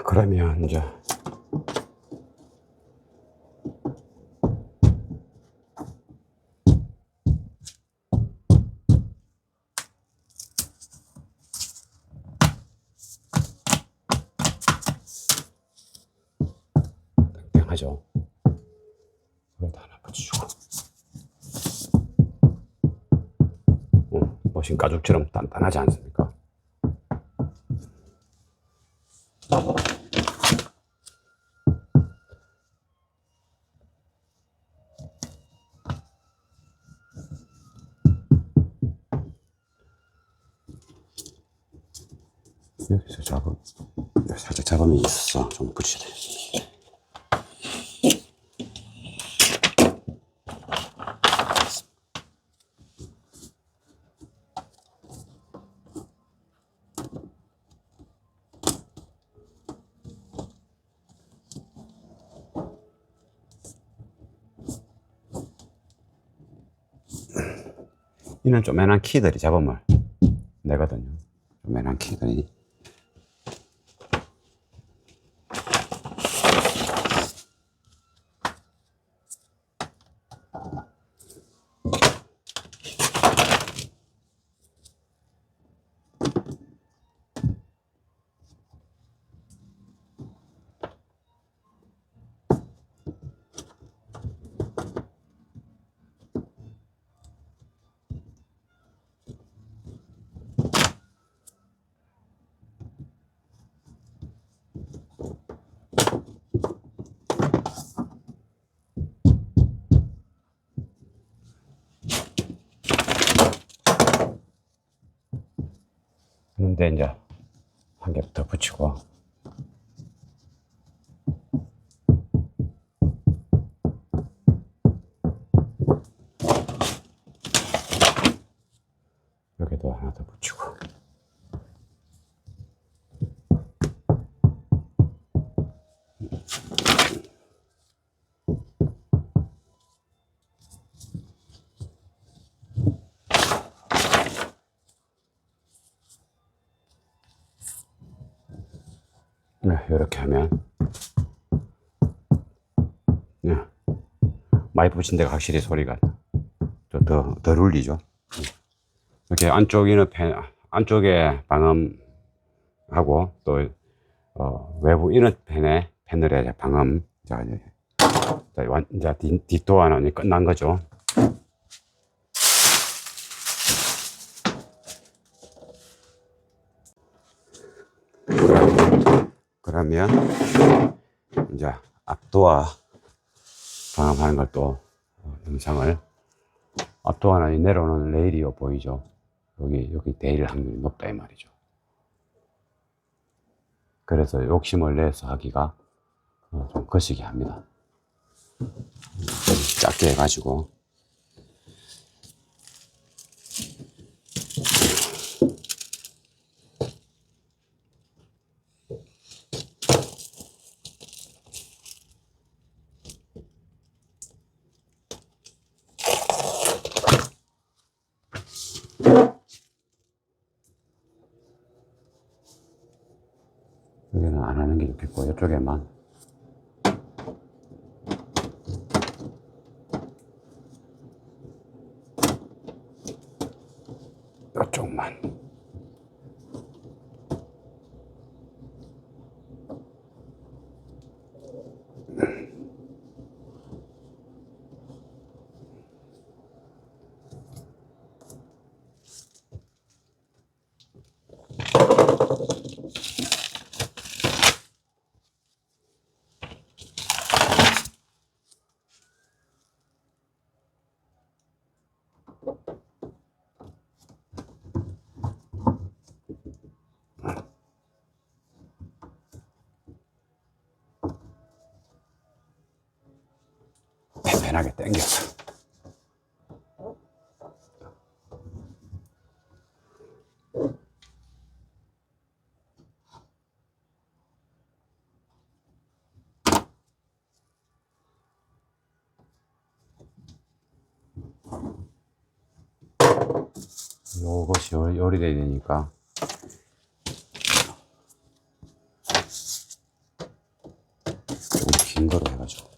S1: 그러면 이제 땡땡하죠. 이것도 하나 붙여주고. 머신 가죽처럼 단단하지 않습니까? 여기서 살짝 잡음이 있어. 좀 붙여야 돼. 이는 조그만한 키들이 잡음을 내거든요. 조그만한 키들이. 근데 이제 한 개 더 붙이고, 여기도 하나 더 붙이고. 네, 이렇게 하면, 네, 많이 붙인 데가 확실히 소리가 덜 울리죠. 이렇게 안쪽에 방음하고 또 외부 패널에 방음. 자, 이제 뒷도어는 끝난 거죠. 그러면 이제 앞도어 방음하는 걸 또 영상을. 앞도어는 내려오는 레일이 보이죠. 여기 데일 확률이 높다 이 말이죠. 그래서 욕심을 내서 하기가 좀 거시기 합니다. 작게 해가지고. 여기는 안 하는 게 좋겠고, 이쪽에만. 이쪽만. 편하게 당겨서. 요것이 요리돼야 되니까 좀 긴 거로 해가지고.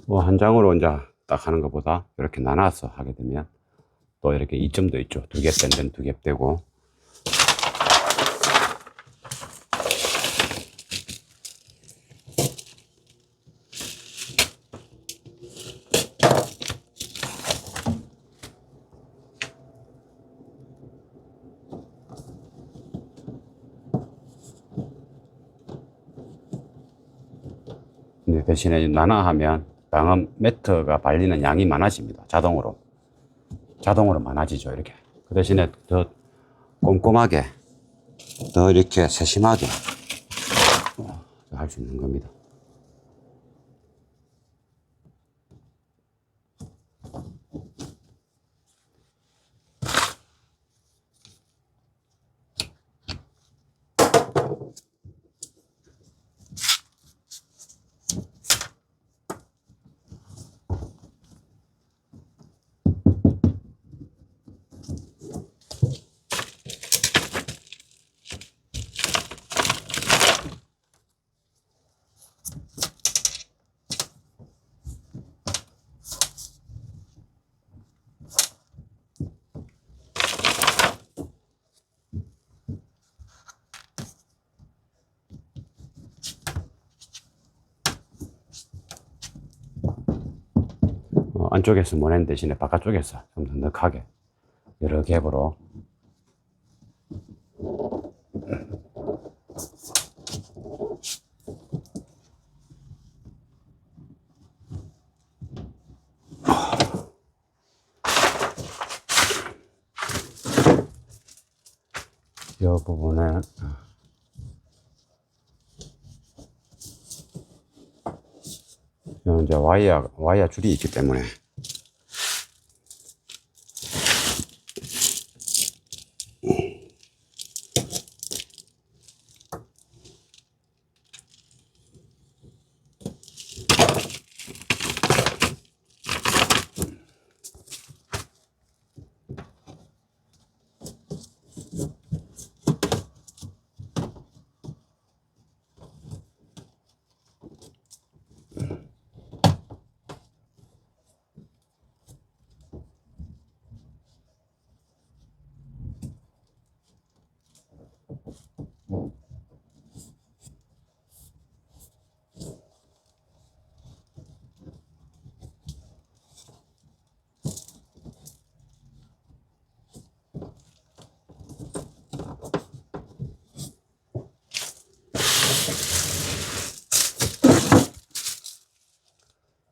S1: 뭐 한 장으로 이제 딱 하는 것보다 이렇게 나눠서 하게 되면 또 이렇게 이점도 있죠. 두 개 뺀 데는 두 개 빼고. 근데 대신에 나눠하면 방음 매트가 발리는 양이 많아집니다. 자동으로 많아지죠. 이렇게. 그 대신에 더 꼼꼼하게, 더 이렇게 세심하게 할 수 있는 겁니다. 안쪽에서 모낸 대신에 바깥쪽에서 좀 넉넉하게 여러 갭으로 이 부분에 이건 이제 와이어 줄이 있기 때문에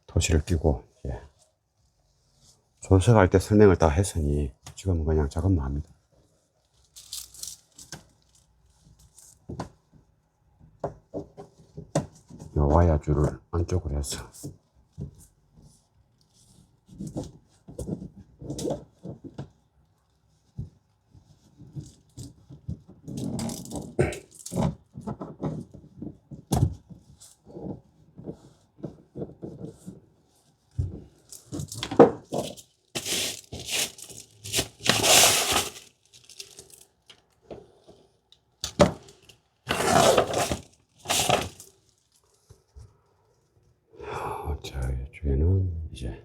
S1: 토시를 끼고 조석할 때 설명을 다 했으니 지금은 그냥 작업만 합니다. 이 와이어 줄을 안쪽으로 해서 자, 이쪽에는 이제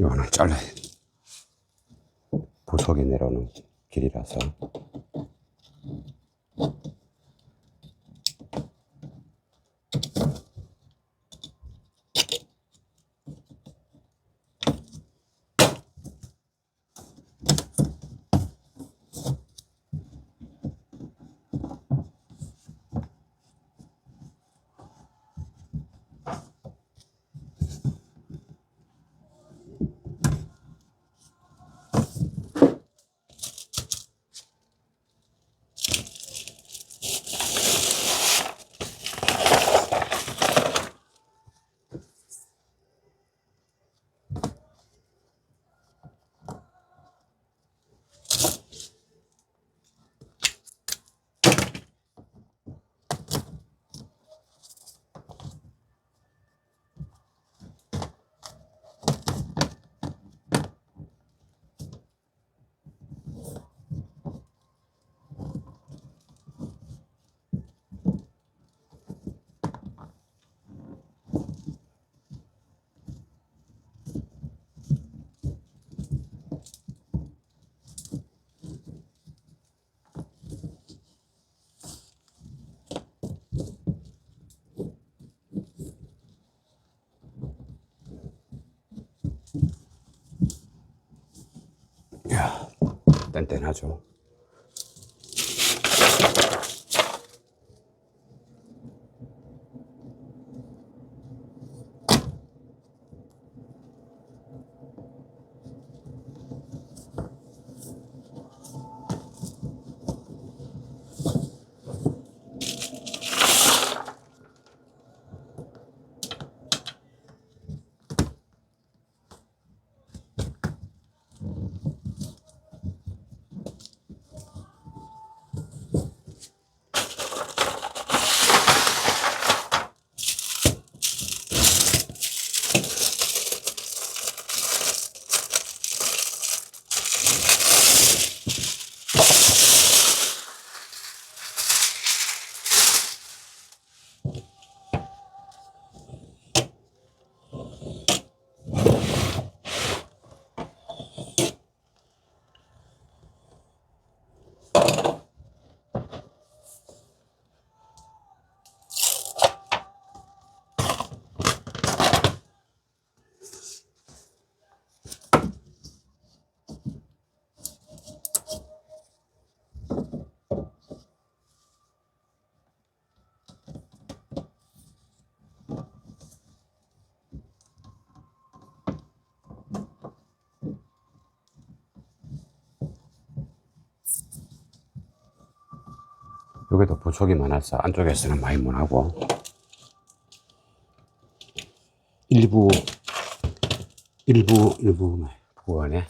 S1: 이거는 잘라야 돼. 부속이 내려오는 길이라서. 이야, 뗀뗀하죠. 여기도 부속이 많아서 안쪽에서는 많이 못하고 일부 부분에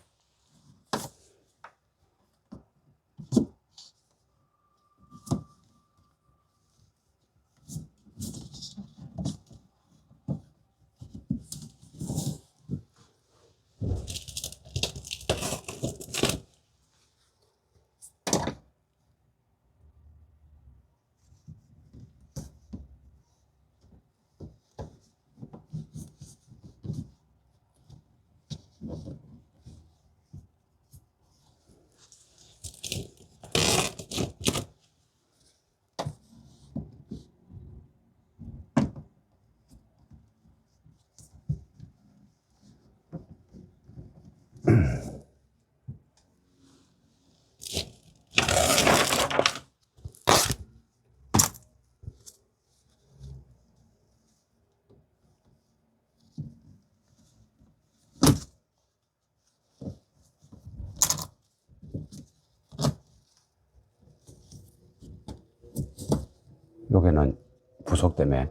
S1: 여기는 부속 때문에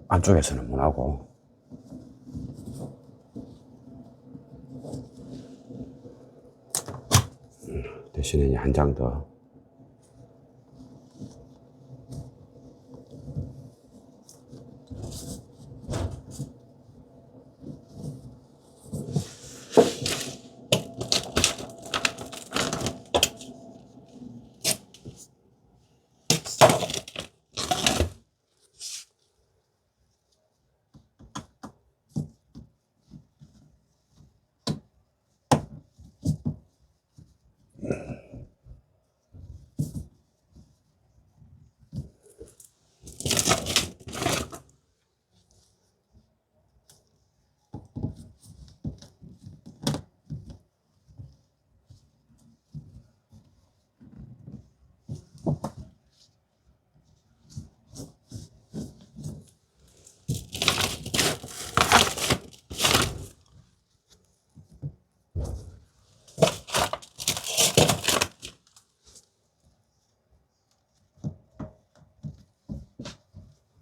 S1: 안쪽에서는 못하고 대신에 한 장 더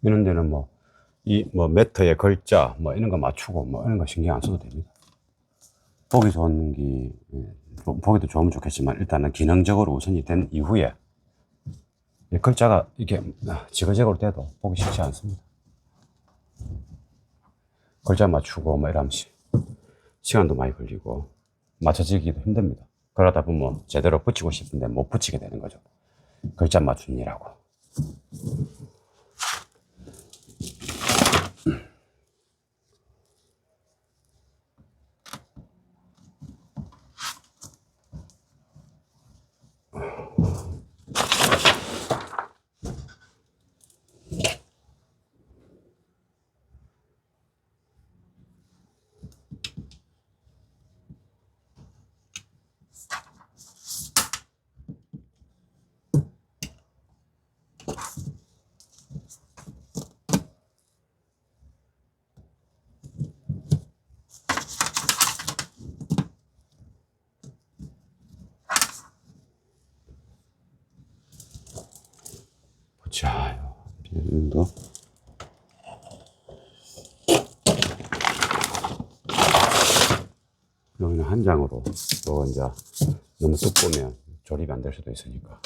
S1: 이런 데는 뭐, 매트에 글자, 뭐, 이런 거 맞추고, 뭐, 이런 거 신경 안 써도 됩니다. 보기 좋은 보기도 좋으면 좋겠지만, 일단은 기능적으로 우선이 된 이후에, 이 글자가 이게 지그재그로 돼도 보기 쉽지 않습니다. 글자 맞추고, 뭐, 이러면 시간도 많이 걸리고, 맞춰지기도 힘듭니다. 그러다 보면 제대로 붙이고 싶은데 못 붙이게 되는 거죠. 글자 맞추느라고. 자, 이 정도. 여기는 한 장으로, 또 이제 너무 두꺼우면 조립이 안 될 수도 있으니까.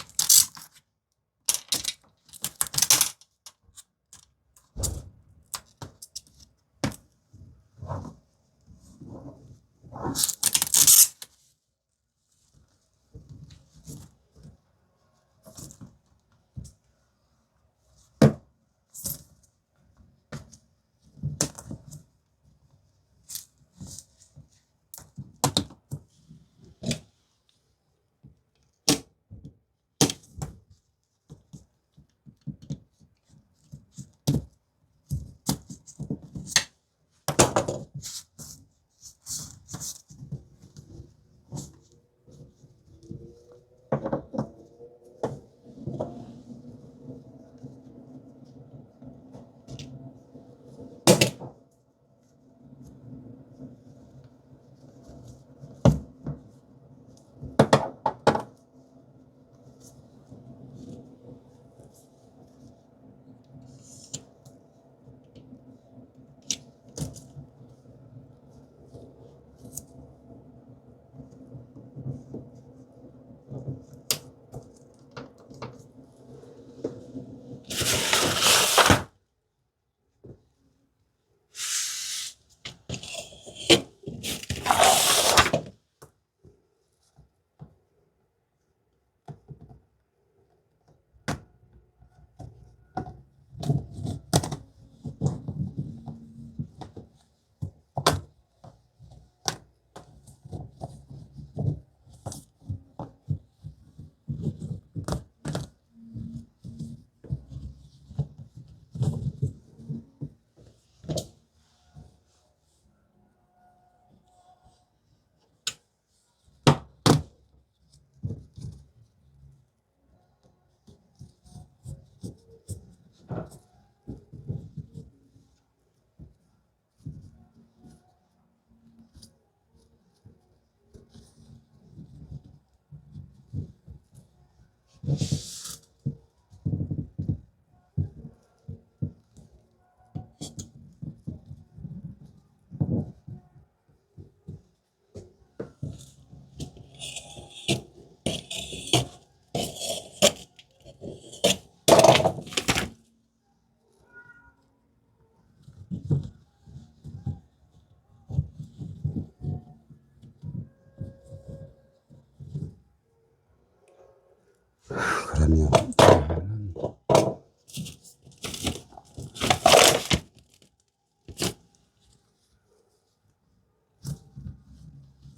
S1: 그러면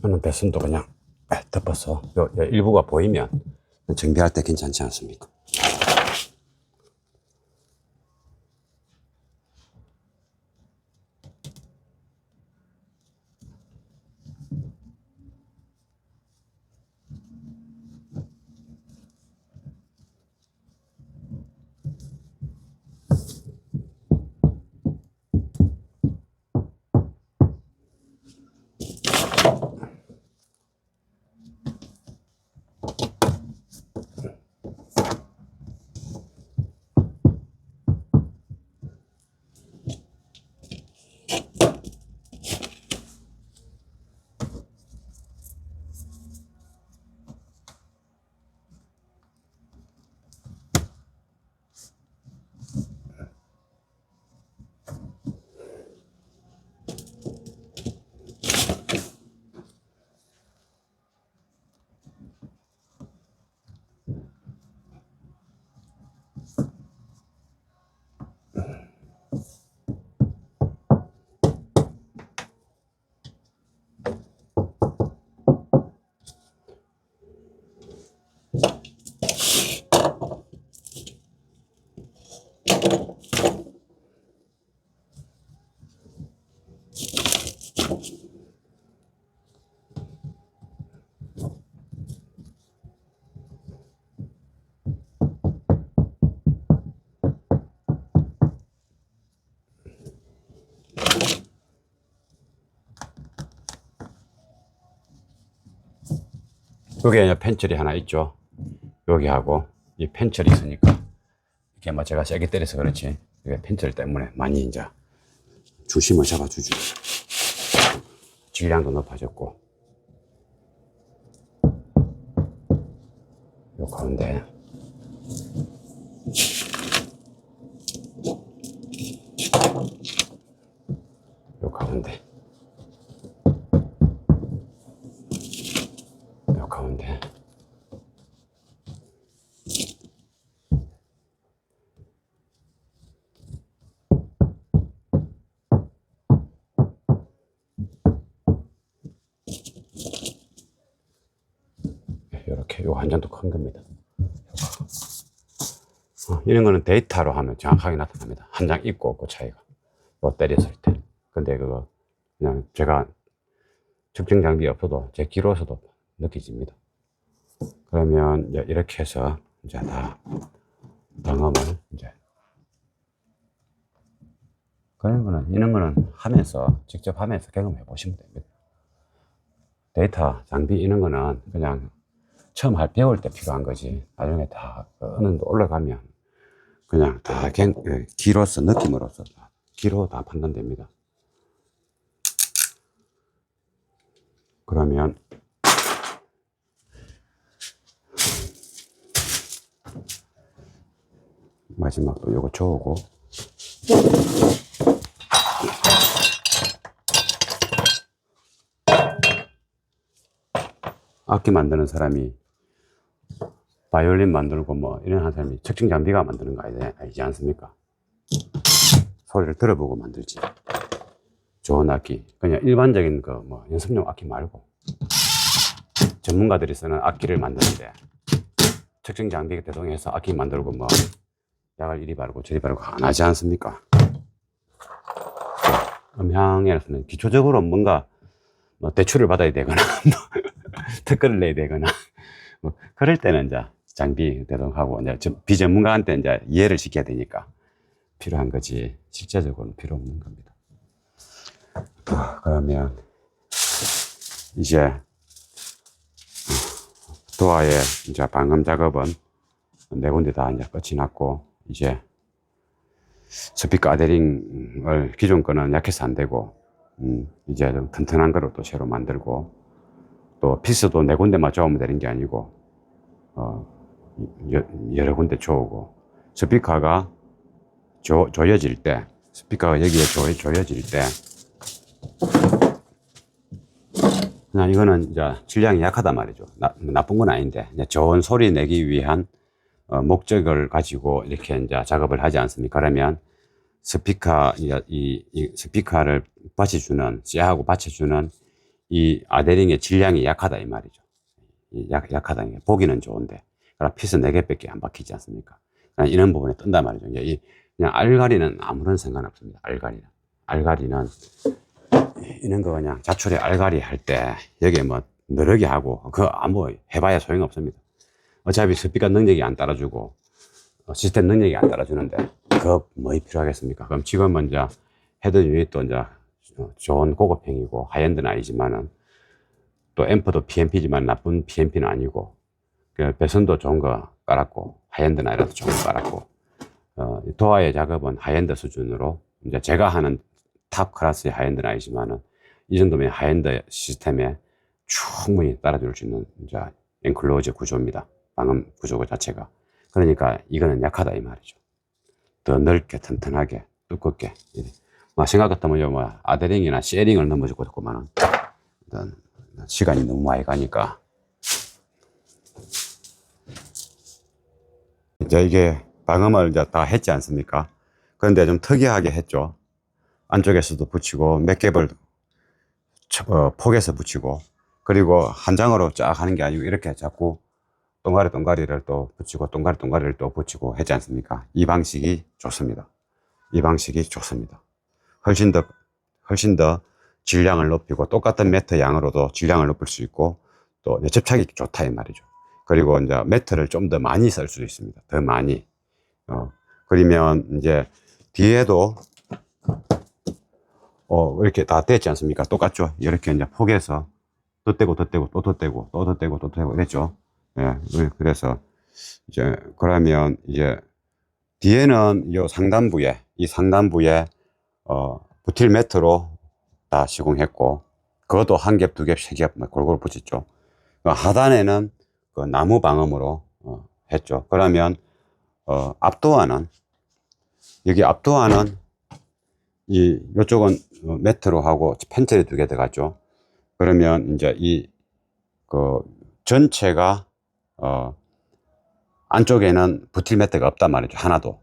S1: 저는 배선도 그냥 덮어서 요 일부가 보이면 정비할 때 괜찮지 않습니까? 여기에 펜철이 하나 있죠. 여기하고 이 펜철이 있으니까 이게 뭐 제가 세게 때려서 그렇지 이게 펜철 때문에 많이 이제 중심을 잡아주죠. 질량도 높아졌고 요 가운데 요 가운데 요 가운데 이렇게 요 한 장도 큰 겁니다. 이런 거는 데이터로 하면 정확하게 나타납니다. 한 장 있고 없고 차이가 요 때렸을 때. 근데 그거 그냥 제가 측정 장비 없어도 제 귀로서도 느껴집니다. 그러면 이제 이렇게 해서 이제 다 방음을 이제 그런 거는 이런 거는 하면서 직접 하면서 경험해 보시면 됩니다. 데이터 장비 이런 거는 그냥 처음 배울 때 필요한 거지. 나중에 다 어느 정도 올라가면 그냥 다 귀로서 느낌으로서 귀로 다 판단됩니다. 그러면 마지막도 요거 저으고 악기 만드는 사람이 바이올린 만들고 뭐 이런 하는 사람이 측정 장비가 만드는 거 아니지 않습니까? 소리를 들어보고 만들지. 좋은 악기 그냥 일반적인 그 뭐 연습용 악기 말고 전문가들이 쓰는 악기를 만드는데 측정 장비 대동해서 악기 만들고 뭐 약을 이리 바르고 저리 바르고 안 하지 않습니까? 음향에서는 기초적으로 뭔가 뭐 대출을 받아야 되거나 특허를 내야 되거나 뭐 그럴 때는 이제 장비 대동하고 이제 비전문가한테 이제 이해를 시켜야 되니까 필요한 거지 실제적으로는 필요 없는 겁니다. 그러면 이제 도화의 이제 방음 작업은 네 군데 다 이제 끝이 났고 이제 스피커 아데링을 기존 거는 약해서 안 되고 이제 좀 튼튼한 거로 또 새로 만들고 또 피스도 네 군데만 조으면 되는 게 아니고 여러 군데 조우고 스피커가 조여질 때 스피커가 여기에 조여질 때 그냥 이거는 이제 질량이 약하단 말이죠. 나쁜 건 아닌데 이제 좋은 소리 내기 위한 목적을 가지고 이렇게 이제 작업을 하지 않습니까? 그러면 이 스피커를 받쳐주는 쇠하고 받쳐주는 이 아데링의 질량이 약하다 이 말이죠. 약하다. 보기는 좋은데 그럼 피스 4개밖에 안 박히지 않습니까? 이런 부분에 뜬단 말이죠. 이제 그냥 알가리는 아무런 상관없습니다. 알가리는 이런 거 그냥 자출에 알가리 할 때 여기에 뭐 느르게 하고 그거 아무 해봐야 소용없습니다. 어차피 스피커 능력이 안 따라주고 시스템 능력이 안 따라주는데 그거 뭐이 필요하겠습니까? 그럼 지금은 이제 헤드 유닛도 이제 좋은 고급형이고 하이엔드는 아니지만은 또 앰프도 PMP지만 나쁜 PMP는 아니고 배선도 좋은 거 깔았고 하이엔드는 아니라도 좋은 거 깔았고 도화의 작업은 하이엔드 수준으로 이제 제가 하는 탑 클래스의 하이엔드는 아니지만은 이 정도면 하이엔드 시스템에 충분히 따라줄 수 있는 이제 엔클로즈 구조입니다. 방음 구조 자체가. 그러니까 이거는 약하다 이 말이죠. 더 넓게 튼튼하게 두껍게. 생각 같으면 뭐 아데링이나 쉐링을 넘어주고 있구만은 시간이 너무 많이 가니까 이제 이게 방음을 이제 다 했지 않습니까? 그런데 좀 특이하게 했죠. 안쪽에서도 붙이고 몇 겹을 폭에서 붙이고 그리고 한 장으로 쫙 하는 게 아니고 이렇게 자꾸 동가리를 또 붙이고 동가리를 또 붙이고 했지 않습니까? 이 방식이 좋습니다. 이 방식이 좋습니다. 훨씬 더 질량을 높이고 똑같은 매트 양으로도 질량을 높일 수 있고 또 접착이 좋다 이 말이죠. 그리고 이제 매트를 좀 더 많이 쓸 수도 있습니다. 더 많이. 그러면 이제 뒤에도 이렇게 다 됐지 않습니까? 똑같죠? 이렇게 이제 폭에서 덧대고 덧대고 또 덧대고 또 덧대고 또 덧대고 이랬죠. 예, 그래서 이제 그러면 이제 뒤에는 이 상단부에 부틸 매트로 다 시공했고, 그것도 한 겹, 두 겹, 세 겹 골고루 붙였죠. 하단에는 그 나무 방음으로 했죠. 그러면 앞도어는 이쪽은 매트로 하고 펜트리 두 개 들어갔죠. 그러면 이제 그 전체가 안쪽에는 부틸 매트가 없단 말이죠. 하나도.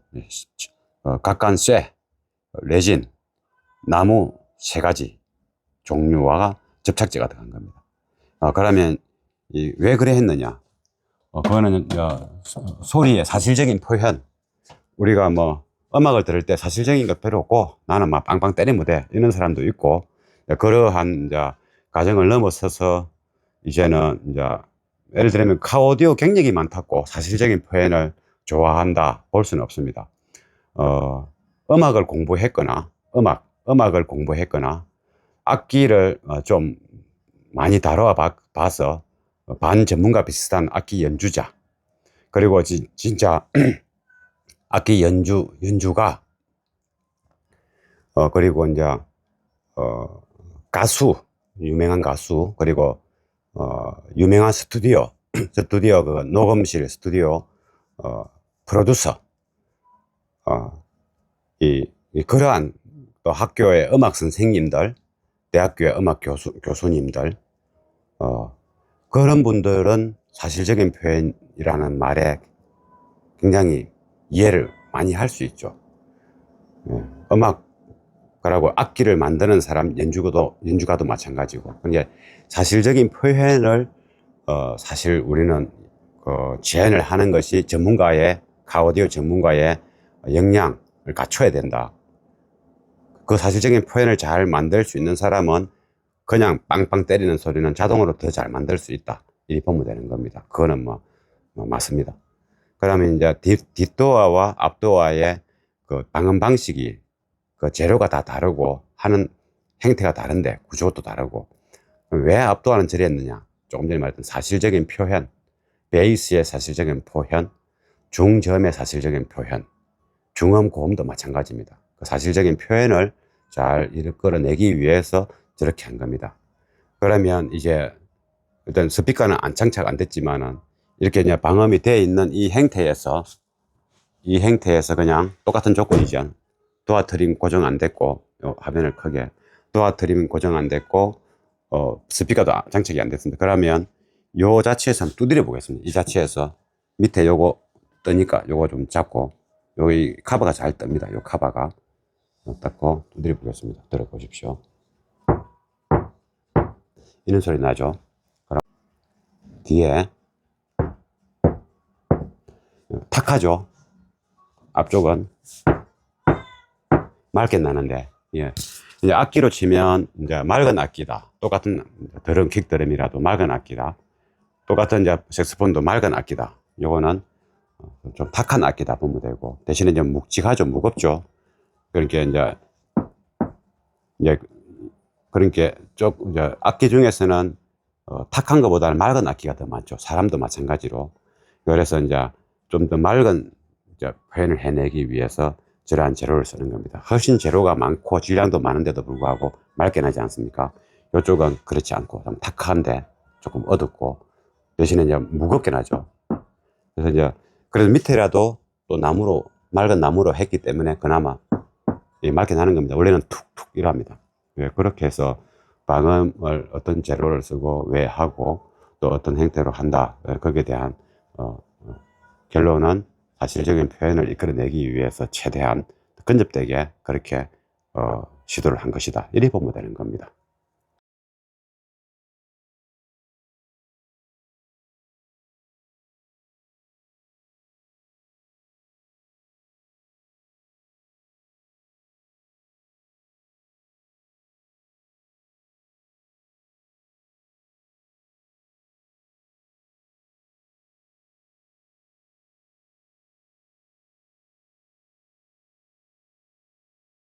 S1: 각간 쇠, 레진, 나무 세 가지 종류와 접착제가 들어간 겁니다. 그러면 왜 그래 했느냐? 그거는 소리의 사실적인 표현. 우리가 뭐 음악을 들을 때 사실적인 것 필요 없고 나는 막 빵빵 때리면 돼 이런 사람도 있고, 그러한 이제 가정을 넘어서서 이제는 이제 예를 들면 카오디오 경력이 많다고 사실적인 표현을 좋아한다 볼 수는 없습니다. 음악을 공부했거나 음악을 공부했거나 악기를 좀 많이 다뤄 봐서 반 전문가 비슷한 악기 연주자, 그리고 진짜 악기 연주가 그리고 이제 가수, 유명한 가수, 그리고 유명한 스튜디오 그 녹음실 스튜디오 프로듀서, 그러한 또 학교의 음악 선생님들, 대학교의 음악 교수님들, 그런 분들은 사실적인 표현이라는 말에 굉장히 이해를 많이 할 수 있죠. 그러고 악기를 만드는 사람, 연주가도 마찬가지고. 그러니까 사실적인 표현을 사실 우리는 제한을 하는 것이 카오디오 전문가의 역량을 갖춰야 된다. 그 사실적인 표현을 잘 만들 수 있는 사람은 그냥 빵빵 때리는 소리는 자동으로 더 잘 만들 수 있다. 이렇게 보면 되는 겁니다. 그거는 맞습니다. 그러면 이제 뒷도어와 앞도어의 그 방음 방식이 그 재료가 다 다르고 하는 행태가 다른데 구조도 다르고, 왜 앞도어는 저리 했느냐? 조금 전에 말했던 사실적인 표현, 베이스의 사실적인 표현, 중저음의 사실적인 표현, 중음 고음도 마찬가지입니다. 그 사실적인 표현을 잘 끌어내기 위해서 저렇게 한 겁니다. 그러면 이제 일단 스피커는 장착 안 됐지만은 이렇게 이제 방음이 되어 있는 이 행태에서 그냥 똑같은 조건이죠. 도어 트림 고정 안 됐고, 화면을 크게 도어 트림 고정 안 됐고, 스피커도 장착이 안 됐습니다. 그러면 요 자체에서 한번 두드려 보겠습니다. 이 자체에서 밑에 요거 뜨니까 요거 좀 잡고, 여기 카바가 잘 뜹니다. 요 카바가 닦고 두드려 보겠습니다. 들어보십시오. 이런 소리 나죠. 그럼 뒤에 탁하죠. 앞쪽은 맑게 나는데, 예. 이제 악기로 치면 이제 맑은 악기다. 똑같은 킥 드럼이라도 맑은 악기다. 똑같은 이제 색소폰도 맑은 악기다. 요거는 좀 탁한 악기다 보면 되고, 대신에 좀 묵직하죠. 무겁죠. 그러니까 이제 그러니까 이제 악기 중에서는 탁한 것보다는 맑은 악기가 더 많죠. 사람도 마찬가지로. 그래서 이제 좀 더 맑은 표현을 해내기 위해서 저러한 재료를 쓰는 겁니다. 훨씬 재료가 많고 질량도 많은데도 불구하고 맑게 나지 않습니까? 이쪽은 그렇지 않고 좀 탁한데 조금 어둡고, 대신에 이제 무겁게 나죠. 그래서 밑에라도 또 맑은 나무로 했기 때문에 그나마 맑게 나는 겁니다. 원래는 툭툭 이랍니다. 그렇게 해서 방음을 어떤 재료를 쓰고 왜 하고 또 어떤 행태로 한다. 거기에 대한 결론은 사실적인 표현을 이끌어내기 위해서 최대한 근접되게 그렇게 시도를 한 것이다. 이렇게 보면 되는 겁니다.